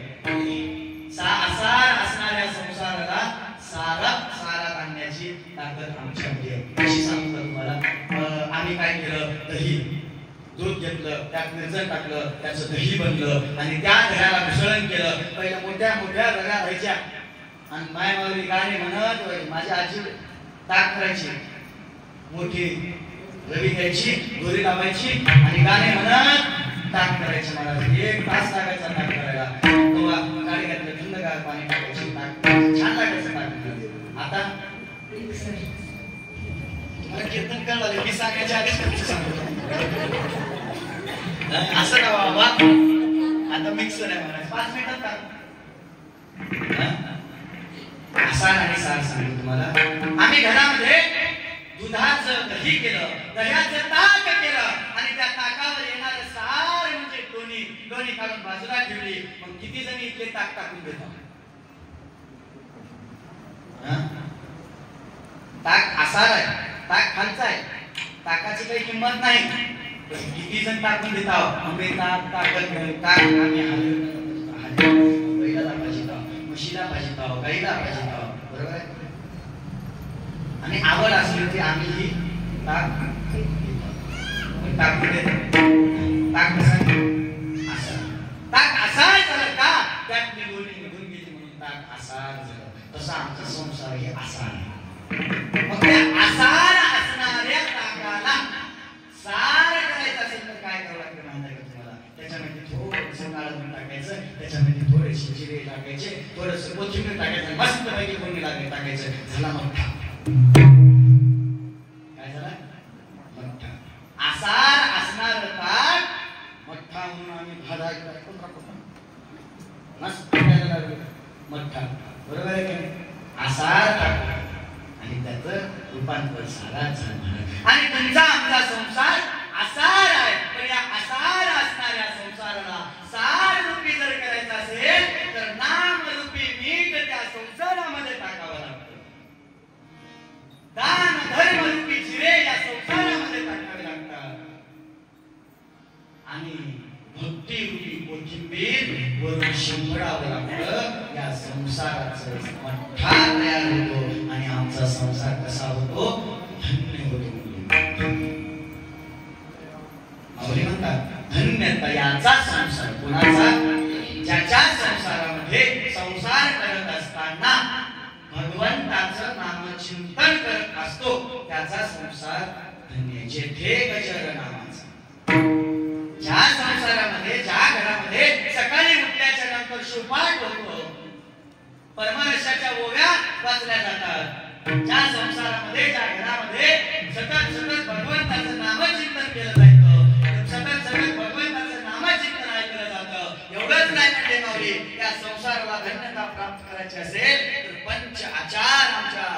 आसार असणाऱ्या संसाराला सारात आणण्याची ताकद आमच्यामध्ये आहे. कशी सांगतो तुम्हाला? आम्ही काय केलं, दही दूध घेतलं, त्यात मिरचण टाकलं, त्याचं दही बनलं आणि त्या दह्याला मिसळण केलं. पहिल्या मोठ्या मोठ्या दह्या व्हायच्या आणि माय माऊली गाणे म्हणत माझी आजी ताक करायची, मोठी रवी घ्यायची, दोरी लावायची आणि गाणे म्हणत ताक करायचे. महाराज 1 तास लागायचा ताक करायला. तेव्हा गाडी घातलं, थंडगार पाणी टाकायचे, ताक छान लागायचं ताक. आता तुम्हाला कीर्तन कळलं, मी सांगायच्या आधीच तुमचं सांगतो असं ना बाबा. आता मिक्सर आहे महाराज, 5 मिनिटात ताक. आसार आणि सार सांगतो तुम्हाला. आम्ही घरामध्ये दुधाचं दही केलं, दह्याचं ताक केलं आणि त्या ताकावर येणारं सार म्हणजे लोणी काढून बाजूला ठेवली. मग किती जणी इथले ताक टाकून देतात? ताक आसार आहे, ताक खालचा आहे, ताकाची काही किंमत नाही. किती जण टाकून देतात? आंबे ताक, ताक आम्ही बैलाला भाजीताव, म्हशीला भाजीताव, गाईला भाजीताव, बरोबर आहे. आणि आवड असली होती आम्ही ही ताक टाकून देतो. ताक कसा असा, ताक असाय झालं का त्यात लोणी निघून गेली म्हणून ताक आसार झालं. तसा आमचा संसार हे आसार आहे. मग त्या आसार असणाऱ्या ताकाला सार करायचं असेल तर काय करावं लागतं माहिती का तुम्हाला? त्याच्यामध्ये थोडंसं काळं टाकायचं, त्याच्यामध्ये थोडेसे जिरे टाकायचे, थोडंसं कोथिंबीर टाकायचं, मस्त पैकी फोडणी टाकायचं, झाला मठ्ठा. काय झाला? मठ्ठा. आसार असणार ताक मठ्ठा म्हणून आम्ही भाजायला मस्त मठ्ठा, बरोबर आहे का? आसार टाकला आणि त्याचं रूपांतर सारात झालं. आणि तुमचा आमचा संसार आसार आहे, पण या आसार असणाऱ्या संसाराला सार रूपी जर करायचं असेल तर नाम रूपी मीठ त्या संसारामध्ये टाकावं लागतं. दान धर्म रूपी जिरे या संसारामध्ये टाकावे लागतात आणि भक्ती रूपी कोथिंबीर वरून शिंपडावं लागतं. या संसाराचं मठ्ठा तयार होतो आणि आमचा संसार कसा होतो? धन्य होतो. माऊली म्हणतात धन्य याचा संसार. कुणाचा? ज्याच्या संसारामध्ये संसार करत असताना भगवंताचं नामचिंतन करत असतो त्याचा संसार धन्य. जेथे गजर नामाचा. ज्या संसारामध्ये, ज्या घरामध्ये सकाळी उठल्याच्या नंतर शिवपाठ होतो, परमरसाच्या ओव्या वाचल्या जातात, ज्या संसारामध्ये, ज्या घरामध्ये सतत भगवंताचं नामचिंतन केलं जातं, सतत भगवंताचं नामचिंतन ऐकलं जातं, एवढंच नाही म्हणजे माऊली, या संसाराला धन्यता प्राप्त करायची असेल तर पंच आचार आमच्या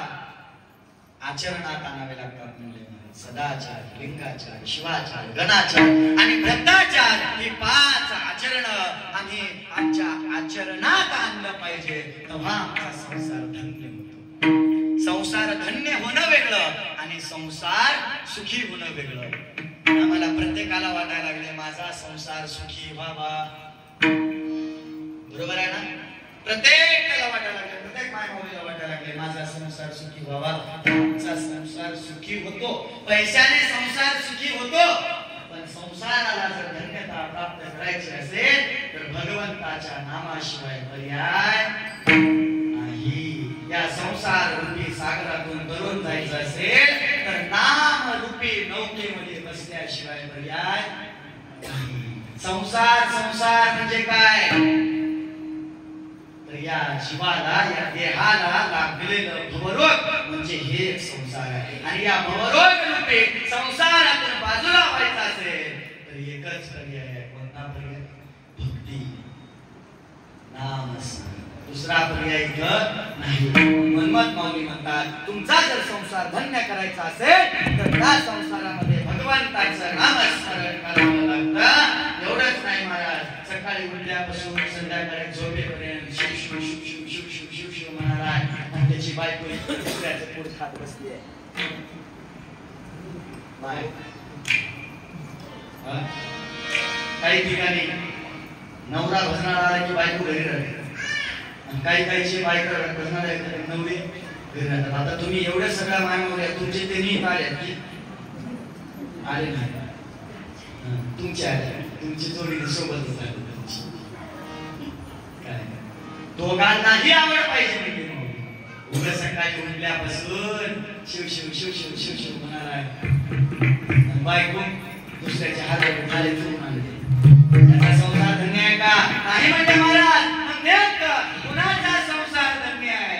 आचरणात आणावे लागतात. म्हणजे सदाचार, लिंगाचार, शिवाचार, गणाचार आणि भ्रष्टाचार ही 5 आचरण आम्ही आमच्या आचरणात आणलं पाहिजे, तेव्हा आमचा संसार धन्य होतो. संसार धन्य होणं वेगळं आणि संसार सुखी होणं वेगळं. आम्हाला प्रत्येकाला वाटायला लागले माझा संसार सुखी व्हावा. बरोबर आहे ना? प्रत्येकाला वाटायला लागले, प्रत्येक मायमाऊलीला वाटायला लागले माझा संसार सुखी व्हावा. आमचा संसार सुखी होतो, पैशाने संसार सुखी होतो, पण संसाराला जर धन्यता प्राप्त करायची असेल तर भगवंताच्या नामाशिवाय पर्याय नाही. या संसार रूपी सागरातून तरुण जायचं असेल तर नाम रूपी नौकेमध्ये बसल्याशिवाय पर्याय नाही. संसार संसार म्हणजे काय? तर या जीवाला, या देहाला लागलेलं भवरोग म्हणजे हे एक संसार आहे. आणि या भवरोग रूपी संसारातून बाजूला व्हायचं असेल तर एकच पर्याय आहे. कोणता पर्याय? भक्ती, नाम. दुसरा पर्याय नाही. मनमत माऊली म्हणतात तुमचा जर संसार धन्य करायचा असेल तर त्या संसारामध्ये भगवंताचं नामस्मरण करावं लागतं. एवढंच नाही महाराज, सकाळी उठल्यापासून संध्याकाळी झोपेपर्यंत शिव शिव शिव शिव शिव शिव शिव शिव म्हणाला आणि त्याची बायको दुसऱ्याचं पोट खात बसली आहे. काही ठिकाणी नवरा भजनाला आला की बायको घरी राहते, काही काहीचे बायका भजनाला नवरे घरी राहतात. आता तुम्ही एवढे सगळ्या मायमावल्या तुमचे ते नीट आले की आले नाही, तुमचे आले, तुमची जोडी सोबतच आली तुमची. काय दोघांनाही आवड पाहिजे म्हणजे उद्या सकाळी उठल्यापासून शिव शिव शिव शिव शिव शिव म्हणाला बायको दुसऱ्याचे हात झाले चुकून आले. त्याचा संसार धन्य आहे का? नाही म्हणजे महाराज कुणाचा संसार धन्य आहे?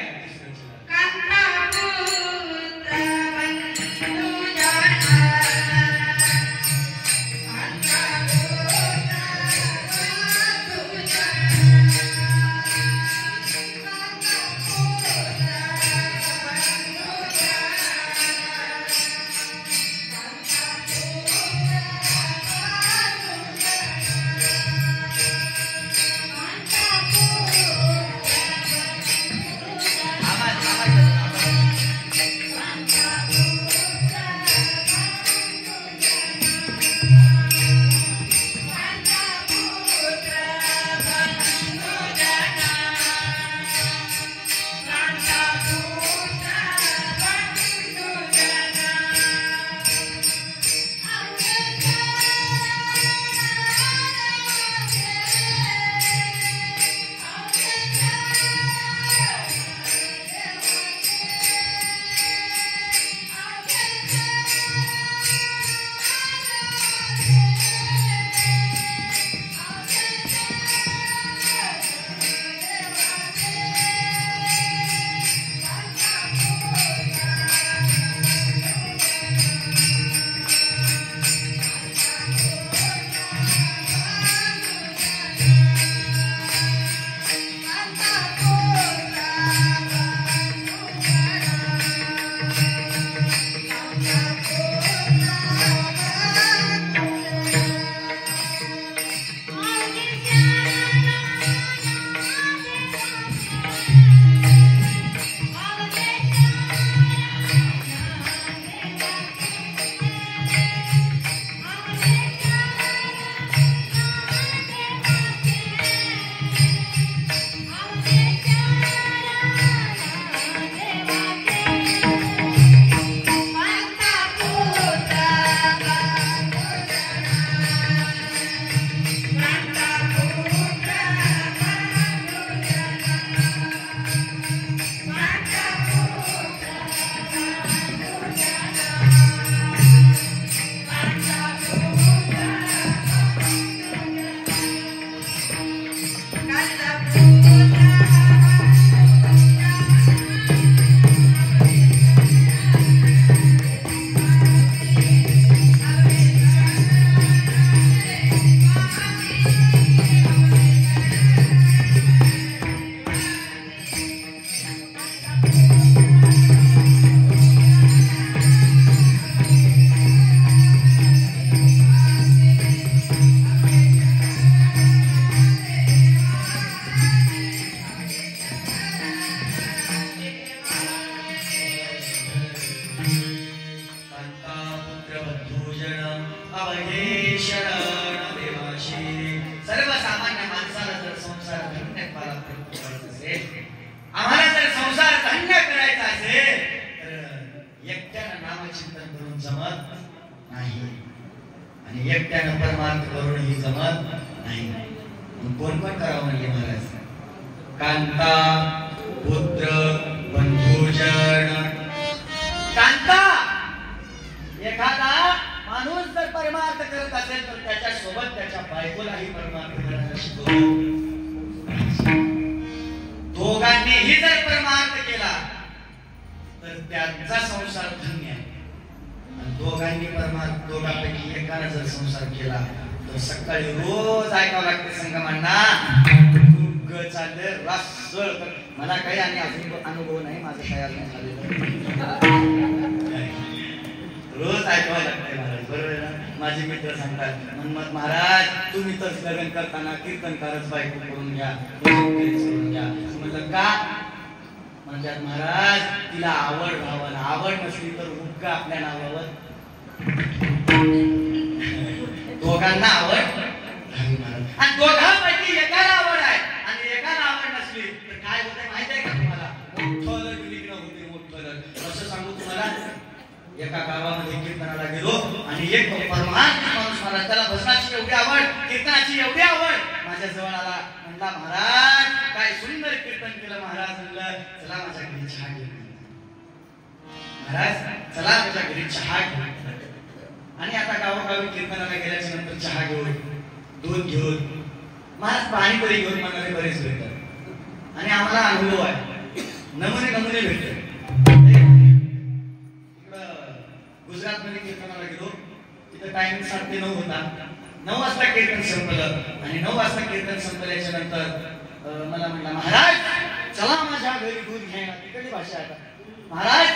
शरण देवाशी. सर्वसामान्य माणसाला जर संसार धन्य करायचा असेल, आम्हाला जर संसार धन्य करायचा असेल तर एकट्यानं नामचिंतन करून जमत नाही आणि एकट्यानं परमार्थ करूनही जमत नाही. कोण कोण करावं म्हणजे महाराज? कांता पुत्र बंधुजन. कांता, एखादा माणूस जर परमार्थ करत असेल तर त्याच्या सोबत त्याच्या बायकोलाही परमार्थ करायला शिकवतो. दोघांनीही जर परमार्थ केला तर त्यांचा संसार धन्य आहे. दोघांनी परमार्थ, दोघांपैकी एकाने जर संसार केला तर सकाळी रोज ऐकावं लागते संगमांना, तू चाललं रासळ कर. मला काही आणि अजून अनुभव नाही, माझं काय अजून झालेलं, रोज ऐकावं लागतंय महाराज. बरोबर ना? माझे मित्र सांगतात, म्हणमत महाराज तुम्ही तर लग्न करताना कीर्तनकारच बायको करून घ्या, करून घ्या. म्हणलं का? म्हणतात महाराज तिला आवड व्हावं, आवड नसली तर उगा आपल्या नावावर. दोघांना आवड आणि दोघांपैकी एकाला आवड आहे आणि एकाला आवड नसली तर काय होते माहित आहे का तुम्हाला? मोठं लग्न होते, मोठं लग्न. असं सांगू तुम्हाला, एका गावामध्ये कीर्तनाला गेलो आणि एक परमार्थ माणूस मला, त्याला भजनाची एवढी आवड, कीर्तनाची एवढी आवड, माझ्या जवळ आला. म्हणला महाराज काय सुंदर कीर्तन केलं महाराज. म्हणलं चला माझ्या घरी चहा घेऊन. महाराज चला त्याच्या घरी चहा घेऊन. आणि आता गावोगावी कीर्तनाला गेल्याच्या नंतर चहा घेऊन, दूध घेऊन, महाराज पाणीपुरी घेऊन म्हणणारे बरेच भेटतात. आणि आम्हाला अनुभव आहे, नमुने नमुने भेटतात. गुजरात मध्ये कीर्तनाला गेलो, तिथं टाइम 9:30 होता. 9 वाजता कीर्तन संपलं आणि 9 वाजता कीर्तन संपल्याच्या नंतर मला म्हणला महाराज चला माझ्या घरी दूध घ्यायला. तिकडली भाषा आहे. महाराज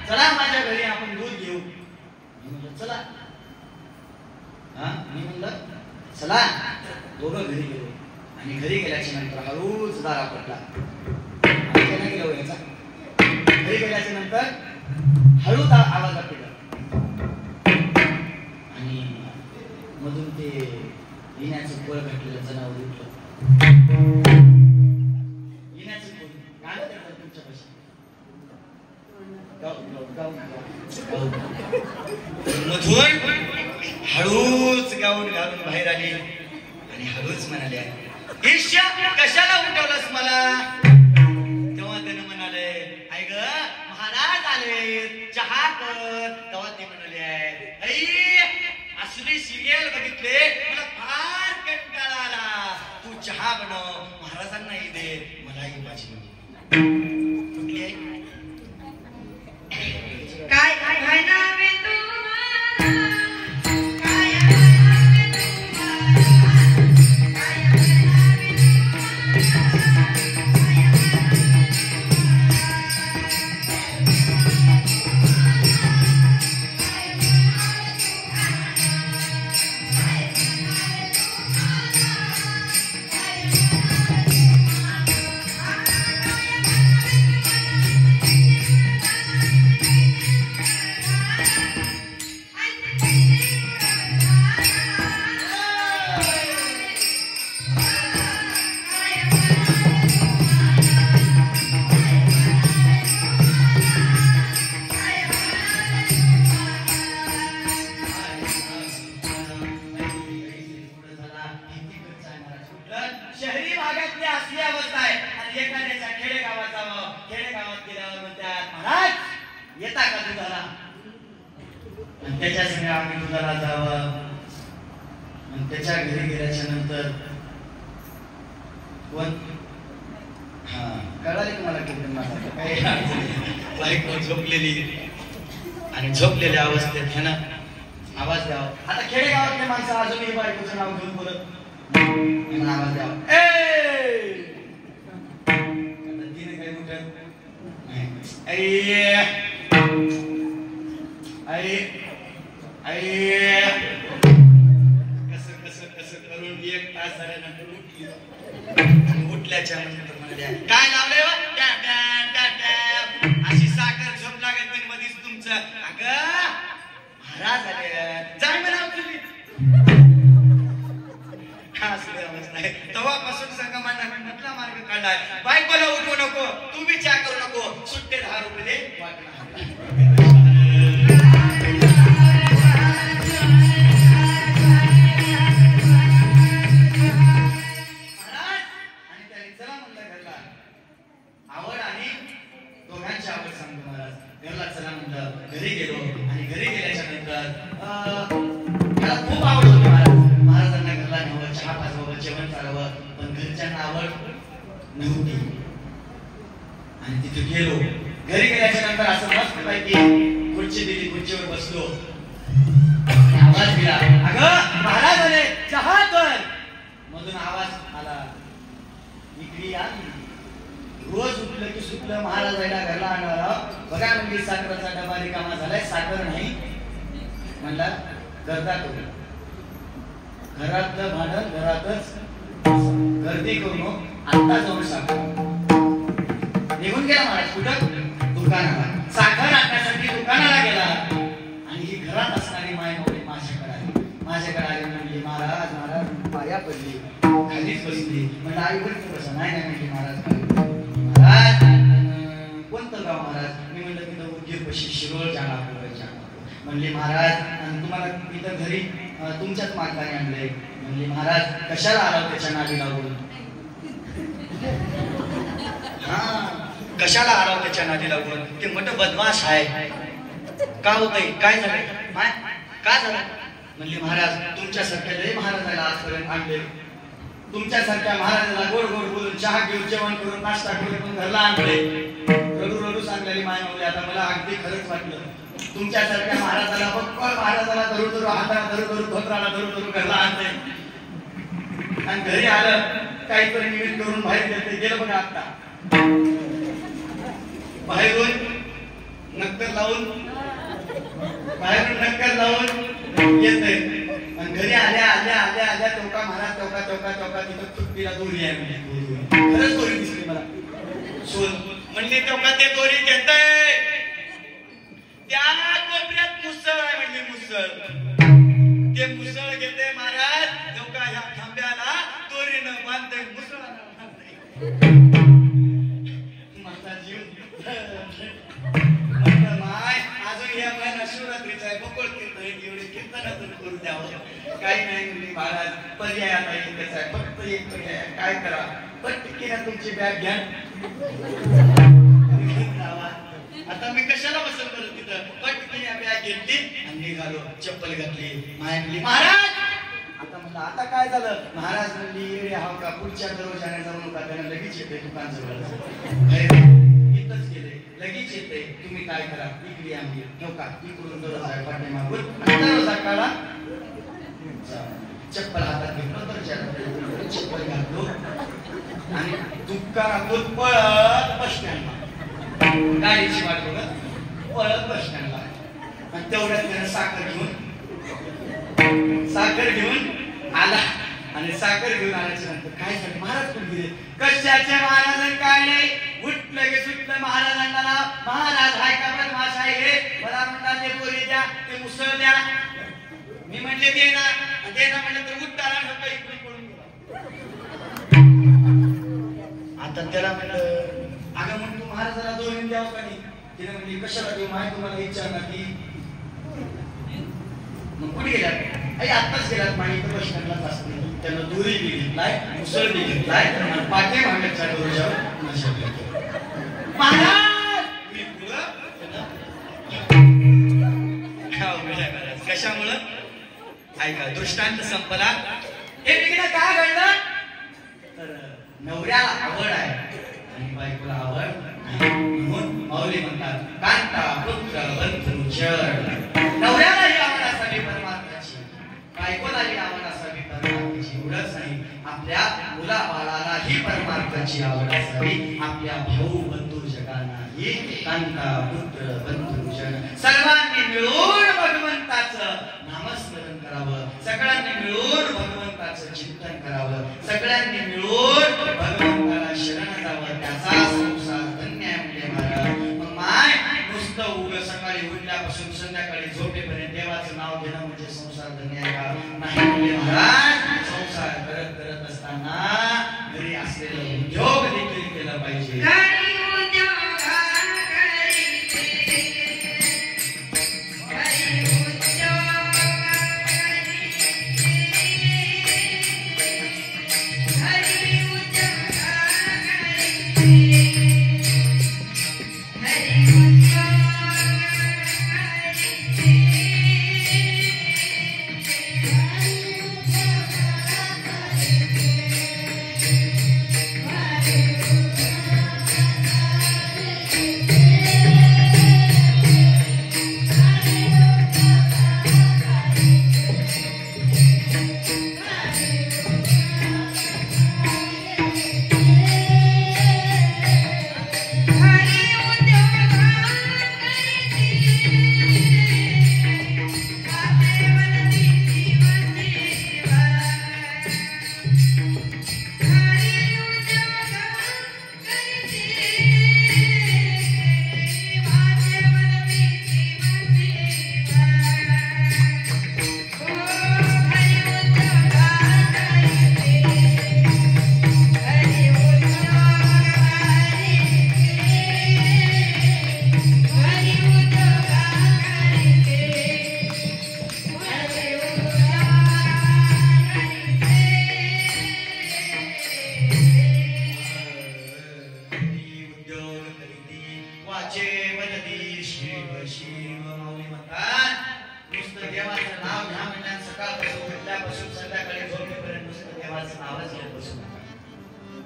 चला माझ्या घरी आपण दूध घेऊ. मी म्हणलं चला. मी म्हणलं चला. दोघं घरी गेलो आणि घरी गेल्याच्या नंतर हळूच दारा पडला. गेलो याचा घरी गेल्याच्या नंतर हळूच आवाज आपला आणि मधून ते येण्याचं पोळ घातलेलं जनावर उठलं. येण्याचं पोळ गाणं करतात तुमच्या भाषेत. मधून हळूच गाऊन घालून बाहेर आली आणि हळूच म्हणाल्या, ईश्या कशाला उठवलंस मला? तेव्हा त्यानं म्हणाले, आई ग महाराज आले चहा कर. तेव्हा ते म्हणाले, आई असली सिरियल बघितले, मला फार कंटाळा आला, तू चहा बनव, महाराजांनाही दे, मलाही पाहिजे. कुठली आहे? काय काय नावे तुम्हाला, काय नावे तुम्हाला, काय नावे तुम्हाला. शहरी भागातली असली अवस्था आहे. आणि एखाद्याच्या खेडेगावात जावं, खेडेगावात गेल्यावर म्हणतात महाराज येता का दुधाला? आणि त्याच्या संग आम्ही दुधाला जावं. आणि त्याच्या घरी गेल्याच्या नंतर कोण कळाले तुम्हाला कीर्तन माझा काही बायको झोपलेली आणि झोपलेल्या अवस्थेत ह्यानं आवाज द्यावा. आता खेडेगावातले माणसं अजूनही बायकोचं नाव घेऊन बोलत आवाज द्यावा. तिने काही उठत कसं कसं कसं करून 1 तास झाल्यानंतर उठल्याच्या नंतर म्हणाल्या, काय लावलंय अशी साखर झोप लागत नाही मधीच तुमचं. अगं महाराज आले जाय म्हणा तुम्ही. आहे. तेव्हापासून संगमांना कुठला मार्ग काढलाय. बायकोला उठवू नको, तू बी चहा करू नको, सुट्टे 10 रुपये दे वाटणार. आवड आणि दोघांची आवड सांगतो महाराज. घरला चला म्हणलं, घरी गेलो आणि घरी गेल्याच्या नंतर मला खूप आवड होती महाराज. महाराजांना घरला न्यावं, चहा पाजवावं, जेवण करावं, पण घरच्यांना आवड नव्हती. आणि तिथे गेलो. घरी गेल्याच्या नंतर असं मस्त पैकी खुर्ची दिली, खुर्चीवर बसलो. आवाज दिला, अगं महाराज आले, चहा कर. मधून आवाज आला, इकडे या. रोज उठलं की सुटलं महाराजांना घरला आणणार. बघा म्हणजे साखरेचा डबा रिकामा झालाय, साखर नाही. म्हणला गर्दा करू, घरातलं भांडण घरातच, गर्दी करू, आता जाऊन साखर. निघून गेला महाराज. कुठं? दुकानाला. साखर आणण्यासाठी दुकानाला गेला. आणि ही घरात असणारी मायमाऊली माझ्याकडे आली. माझ्याकडे आली म्हणजे महाराज महाराज पाया पडली, खालीच बसली. म्हणजे आई पण बसा. नाही नाही म्हणजे महाराज कोणतं गाव महाराज? मी म्हणलं तिथं उद्योगपशी शिरोळ जाणार. म्हणले महाराज तुम्हाला इथं घरी तुमच्याच मालकाने आणलंय. म्हणले महाराज कशाला आला त्याच्या नादी लागून? हा, कशाला आला त्याच्या नादी लागून? ते मोठं बदमाश आहे. का होतंय? काय झालंय? का झालं? म्हणले महाराज तुमच्यासारख्या लय महाराजाला आजपर्यंत आणले. तुमच्यासारख्या महाराजाला गोड गोड बोलून चहा घेऊन जेवण करून नाश्ता करून घरला आणले. रडू रडू सांगलेली मायमाऊली आता मला अगदी खरंच वाटलं. तुमच्यासारख्या महाराजाला बक्कळ महाराजाला धरू धरू, हाताला धरू धरू, धोत्राला धरू धरू घरला आणले. आणि घरी आलं काहीतरी निमित्त करून बाहेर गेले. गेलं बघा आता बाहेरून नक्कर लावून, बाहेरून नक्कर लावून येते. आणि घरी आल्या आल्या आल्या आल्या चौका महाराज चौका चौका चौका तिथं चुटकीला दोरी आहे. म्हणजे खरंच दोरी दिसली मला. शोध म्हणले चौका ते दोरी घेतय. त्या कोपऱ्यात मुसळ आहे. म्हणजे मुसळ, ते मुसळ घेते महाराज. चौका ह्या खांब्याला दोरीनं बांधते, मुसळाला बांधते. माझा जीव माय अजून या महिना शिवरात्रीचा आहे. बकोळ कीर्तन एवढे कीर्तनातून करू द्यावं. काही नाही म्हणले महाराज पर्याय आता एकच आहे, फक्त एक पर्याय. काय करा? पटकीनं तुमची बॅग घ्या. आता मी कशाला बसल करत तिथं? पटकीने बॅग घेतली आणि निघालो. चप्पल घातली. माय म्हणली महाराज आता. म्हणलं आता काय झालं? महाराज म्हणली येडे हाव का, पुढच्या दरवाजाने जाऊ नका, त्यानं लगेच येते दुकान जवळ. इथंच गेले, लगेच येते. तुम्ही काय करा, इकडे आम्ही नका, इकडून दरवाजा पाठीमागून दरवाजा काढा. चप्पल हातात घेतलं तर चप्पल घातलो आणि दुकानातून पळत बस स्टँडला, गाडीची वाट बघत पळत बस स्टँडला. आणि तेवढ्यात त्यानं साखर घेऊन आला. आणि साखर घेऊन आल्याच्या नंतर काय झालं? महाराज कोण गेले? कशाचे महाराज? काय नाही, उठलं की सुटलं महाराजांना. महाराज हाय का बदमाश आहे हे? मला म्हणतात ते पोरी द्या, ते मुसळ द्या. मी म्हणले दे ना, म्हणलं तर उठताना सकाळी इकडून पळून गेला. आता त्याला म्हणलं अगं म्हणून तू महाराजाला दोन द्यावं का नाही? तिने म्हणली कशाला देऊ? माहिती तुम्हाला विचारणार की. मग कुठे गेल्यात? आई आत्ताच गेल्यात. माहिती बस स्टँडलाच असते. त्यानं दोरी बी घेतलाय, मुसळ बी घेतलाय, पाठी मागण्याच्या डोळ्यावर महाराज मी पुढं कशामुळं? ऐका दृष्टांत संपला. हे तिकडे काय घडलं? तर नवऱ्याला आवड आहे आणि बायकोला आवड म्हणून माऊली म्हणतात कांता पुत्र बंधू चर. नवऱ्यालाही आवड असावी परमात्म्याची, बायकोलाही आवड असावी परमात्म्याची. एवढंच नाही, आपल्या मुला बाळालाही परमात्म्याची आवड असावी. आपल्या भाऊ बंधू जगांनाही कांता पुत्र बंधू जन. सर्वांनी मिळून भगवंताचं नामस्मरण करावं. सगळ्यांनी मिळून भगवंताचं चिंतन करावं. सगळ्यांनी मिळून भगवंताला शरण जावं. त्याचा संसार धन्य आहे म्हणजे महाराज. मग माय नुसतं उग सकाळी उठल्यापासून संध्याकाळी झोपेपर्यंत देवाचं नाव घेणं म्हणजे संसार धन्य आहे का? नाही म्हणजे महाराज. संसार करत करत असताना पाहिजे. घरी उद्योग करीते, घरी उद्योग करीते, घरी उद्योग करीते, घरी उद्योग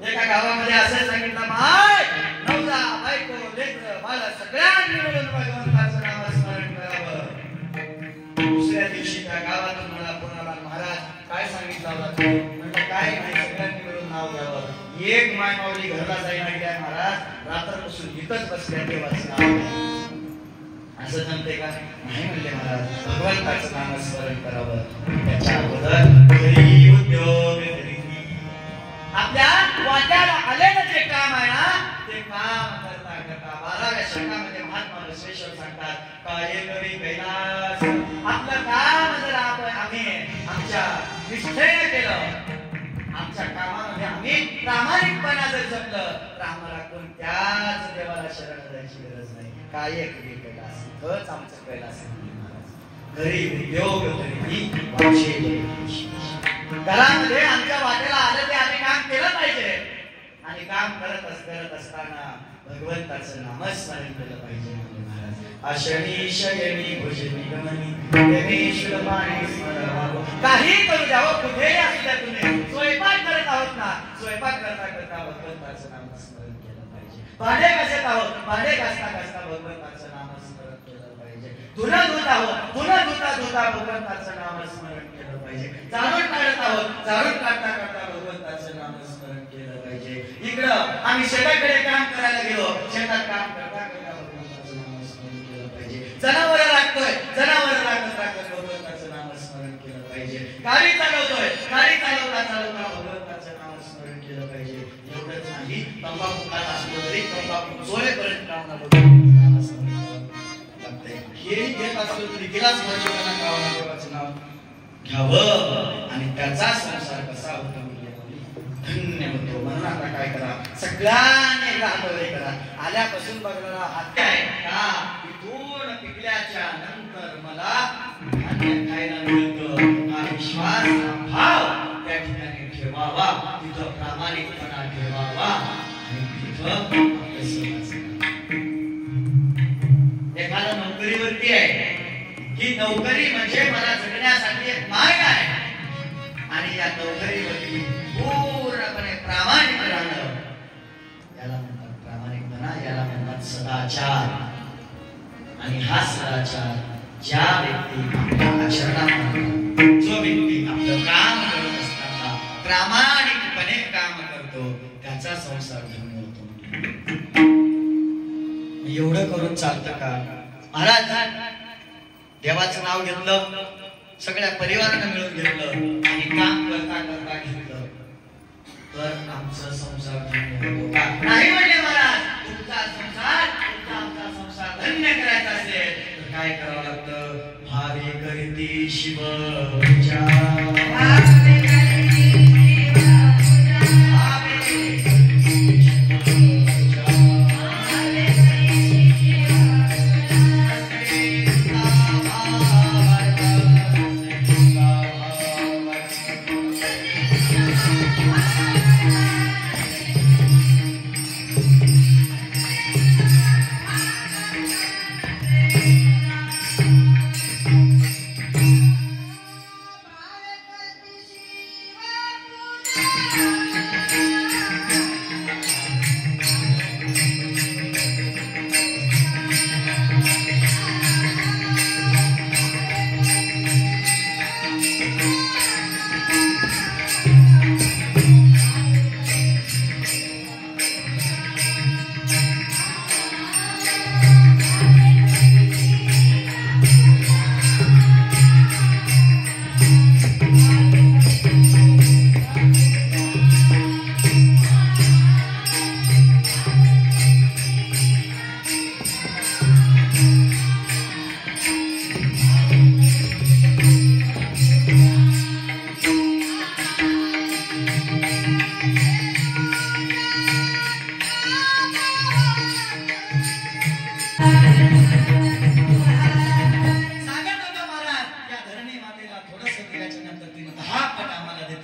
एका गावामध्ये असं सांगितलं माय नवरा बायको लेकरं बाळ सगळ्यांनी मिळून भगवंताचं नामस्मरण करावं. दुसऱ्या दिवशी त्या गावातून मला कोणाला महाराज काय सांगितलं होतं म्हणजे काय नाही सगळ्यांनी मिळून नाव घ्यावं. एक माय माऊली घरला जाईना गेल्या महाराज रात्रपासून इथंच बसल्या देवाचं नाव असं जमते का नाही म्हणले महाराज भगवंताचं नामस्मरण करावं. त्याच्या अगोदर घरी उद्योग आपल्या वाट्याला आलेलं जे काम आहे ना ते काम करता करता 12व्या शतकामध्ये महात्मा बसवेश्वर सांगतात काय कवी कैलास आपलं काम जर आम्ही आमच्या निष्ठेने केलं आमच्या कामामध्ये आम्ही प्रामाणिकपणा जर जपलं तर आम्हाला कोणत्याच देवाला शरण जायची गरज नाही. काय कवी कैलास खरंच आमचं कैलास घरी उद्योग घरामध्ये आमच्या वाटेला आलं ते आम्ही काम केलं पाहिजे आणि काम करत असताना भगवंताचं नामस्मरण केलं पाहिजे. अशनी शयनी भुजनी गमनी यमीश्वर पाणी स्मरावं. काही करू द्यावं कुठेही असू द्या तुम्ही स्वयंपाक करत आहोत ना स्वयंपाक करता करता भगवंताचं नामस्मरण केलं पाहिजे. भांडे घासत आहोत भांडे घासता घासता भगवंताचं नामस्मरण केलं पाहिजे. धुणं धुत आहोत धुणं धुता धुता भगवंताचं नामस्मरण केलं पाहिजे. झाडून काढत आहोत झाडून काढता काढता भगवंताचं नामस्मरण केलं पाहिजे. इकडं आम्ही शेताकडे काम करायला गेलो शेतात काम करता करता भगवंताचं नामस्मरण केलं पाहिजे. जनावर राखतोय जनावर राखत राखत भगवंताचं नामस्मरण केलं पाहिजे. गाडी चालवतोय गाडी चालवता चालवता भगवंताचं नामस्मरण केलं पाहिजे. एवढंच नाही तंबाखू खात असलो तरी तंबाखू जोरेपर्यंत भगवंताचं नामस्मरण लागतंय. हे घेत असलो तरी गिलास भरताना गावाला देवाचं नाव घ्यावं आणि त्याचा संसार कसा होतो धन्य होतो. म्हणून आता काय करा सगळ्यांनी राहतोय करा. आल्यापासून बघणारा हात आहे का इथून पिकल्याच्या नंतर मला धान्य खायला मिळतं हा विश्वास भाव त्या ठिकाणी ठेवावा. तिथं प्रामाणिकपणा ठेवावा आणि तिथं एखादा नोकरीवरती आहे ही नोकरी म्हणजे मला जगण्यासाठी एक मार्ग आहे आणि या नोकरीवरती पूर्णपणे प्रामाणिक राहणं याला म्हणतात प्रामाणिकपणा याला म्हणतात सदाचार. आणि हा सदाचार ज्या व्यक्ती आपल्या आचरणात जो व्यक्ती आपलं काम करत असताना प्रामाणिकपणे काम करतो त्याचा संसार धन्य होतो. एवढं करून चालतं का महाराज देवाचं नाव घेतलं सगळ्या परिवारानं मिळून घेतलं आणि काम करता करता घेतलं तर आमचा संसार धन्य होतो का नाही म्हणले महाराज. तुमचा आमचा संसार धन्य करायचा असेल तर काय करावं लागतं भावे करीती शिव पूजा.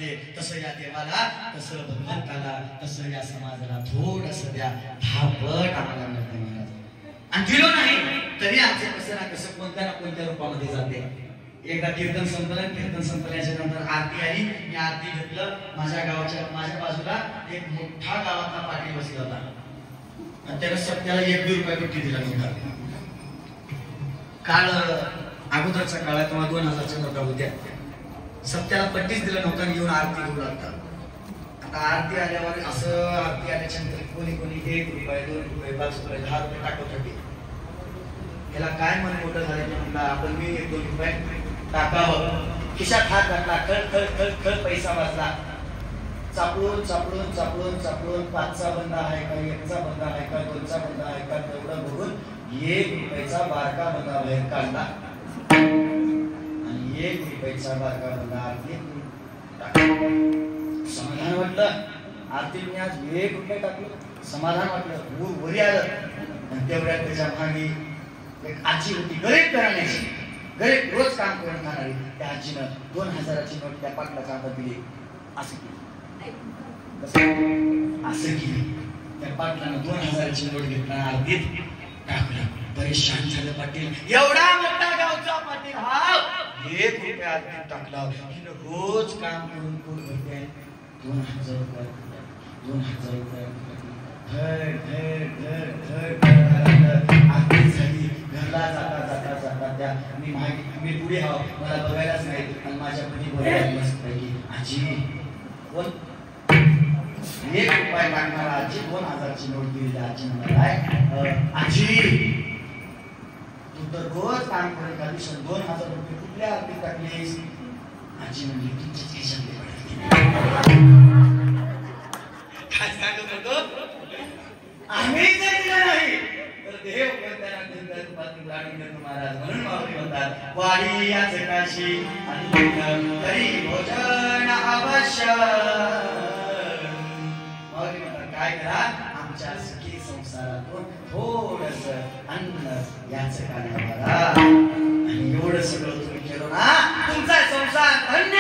दे, तसं या देवाला, तसं भगवंताला, तसं या समाजाला थोडंसं द्या. 10 पट आम्हाला मिळतं महाराज. आणि दिलो नाही तरी आमचं कसं ना कसं कोणत्या ना कोणत्या रूपामध्ये जाते. एकदा कीर्तन संपल्याच्या नंतर आरती आली. मी आरती घेतलं. माझ्या बाजूला एक मोठा गावातला पाटील बसला होता आणि त्याला सत्याला 1-2 रुपये पट्टी दिला नव्हता. काळ अगोदरचा काळ तेव्हा 2000च्या नोटा होत्या. सत्याला पट्टीच दिला नव्हता आणि येऊन आरती घेऊ लागला. आता आरती आल्यावर असं आरती आल्याच्या नंतर कोणी 1 रुपये 2 रुपये 5 रुपये 10 रुपये टाकत होते. त्याला काय मन मोठं झालं म्हणलं आपण मी 1-2 रुपये टाकावं. खिशात हात घातला. खळ पैसा वाचला. चापळून 5चा बंदा आहे का, 1चा बंदा आहे का, 2चा बंदा आहे का, तेवढं बघून 1 रुपयाचा बारका बंदा बाहेर काढला आणि 1 रुपयाचा बारका बंदा आरतीत टाकला. समाधान वाटलं. आरतीत मी आज 1 रुपये टाकलं. समाधान वाटलं. वरी आलं. आणि तेवढ्यात त्याच्या मागे एक आजी होती, गरीब घराण्याची, गरीब रोज काम करून खाणारी. त्या आजीनं 2000ची नोट त्या पाटलाच्या हातात दिली. असं केली. त्या पाटलानं 2000ची नोट घेतला, आरतीत टाकलं. परेशान झालं पाटील. एवढा मोठा गावचा पाटील हा 1 रुपया आरतीत टाकला. रोज काम करून पोट भरते. 2000 रुपये 2000 रुपये आरती झाली. घरला जाता त्या मी पुढे हाव, मला बघायलाच नाही आणि माझ्या पती बोलायला मस्त पाहिजे. आजी बोल 1 रुपया टाकणारा आजी 2000ची नोट दिली. आजी म्हणाला आजी तू तर रोज काम करून खालीस, 2000 रुपये कुठल्या आरतीत टाकलीस? आजी म्हणजे तुमच्याच खिशातले पडले. काय सांगत होतो? आम्ही जर दिलं नाही तर देव महाराज म्हणून माऊली म्हणतात वाडी याच काशी तरी भोजन अवश्य. माऊली म्हणतात काय करा, आमच्या सुखी संसारातून थोडस अन्न याच काढा आणि एवढं सगळं तुम्ही केलं ना तुमचा संसार धन्य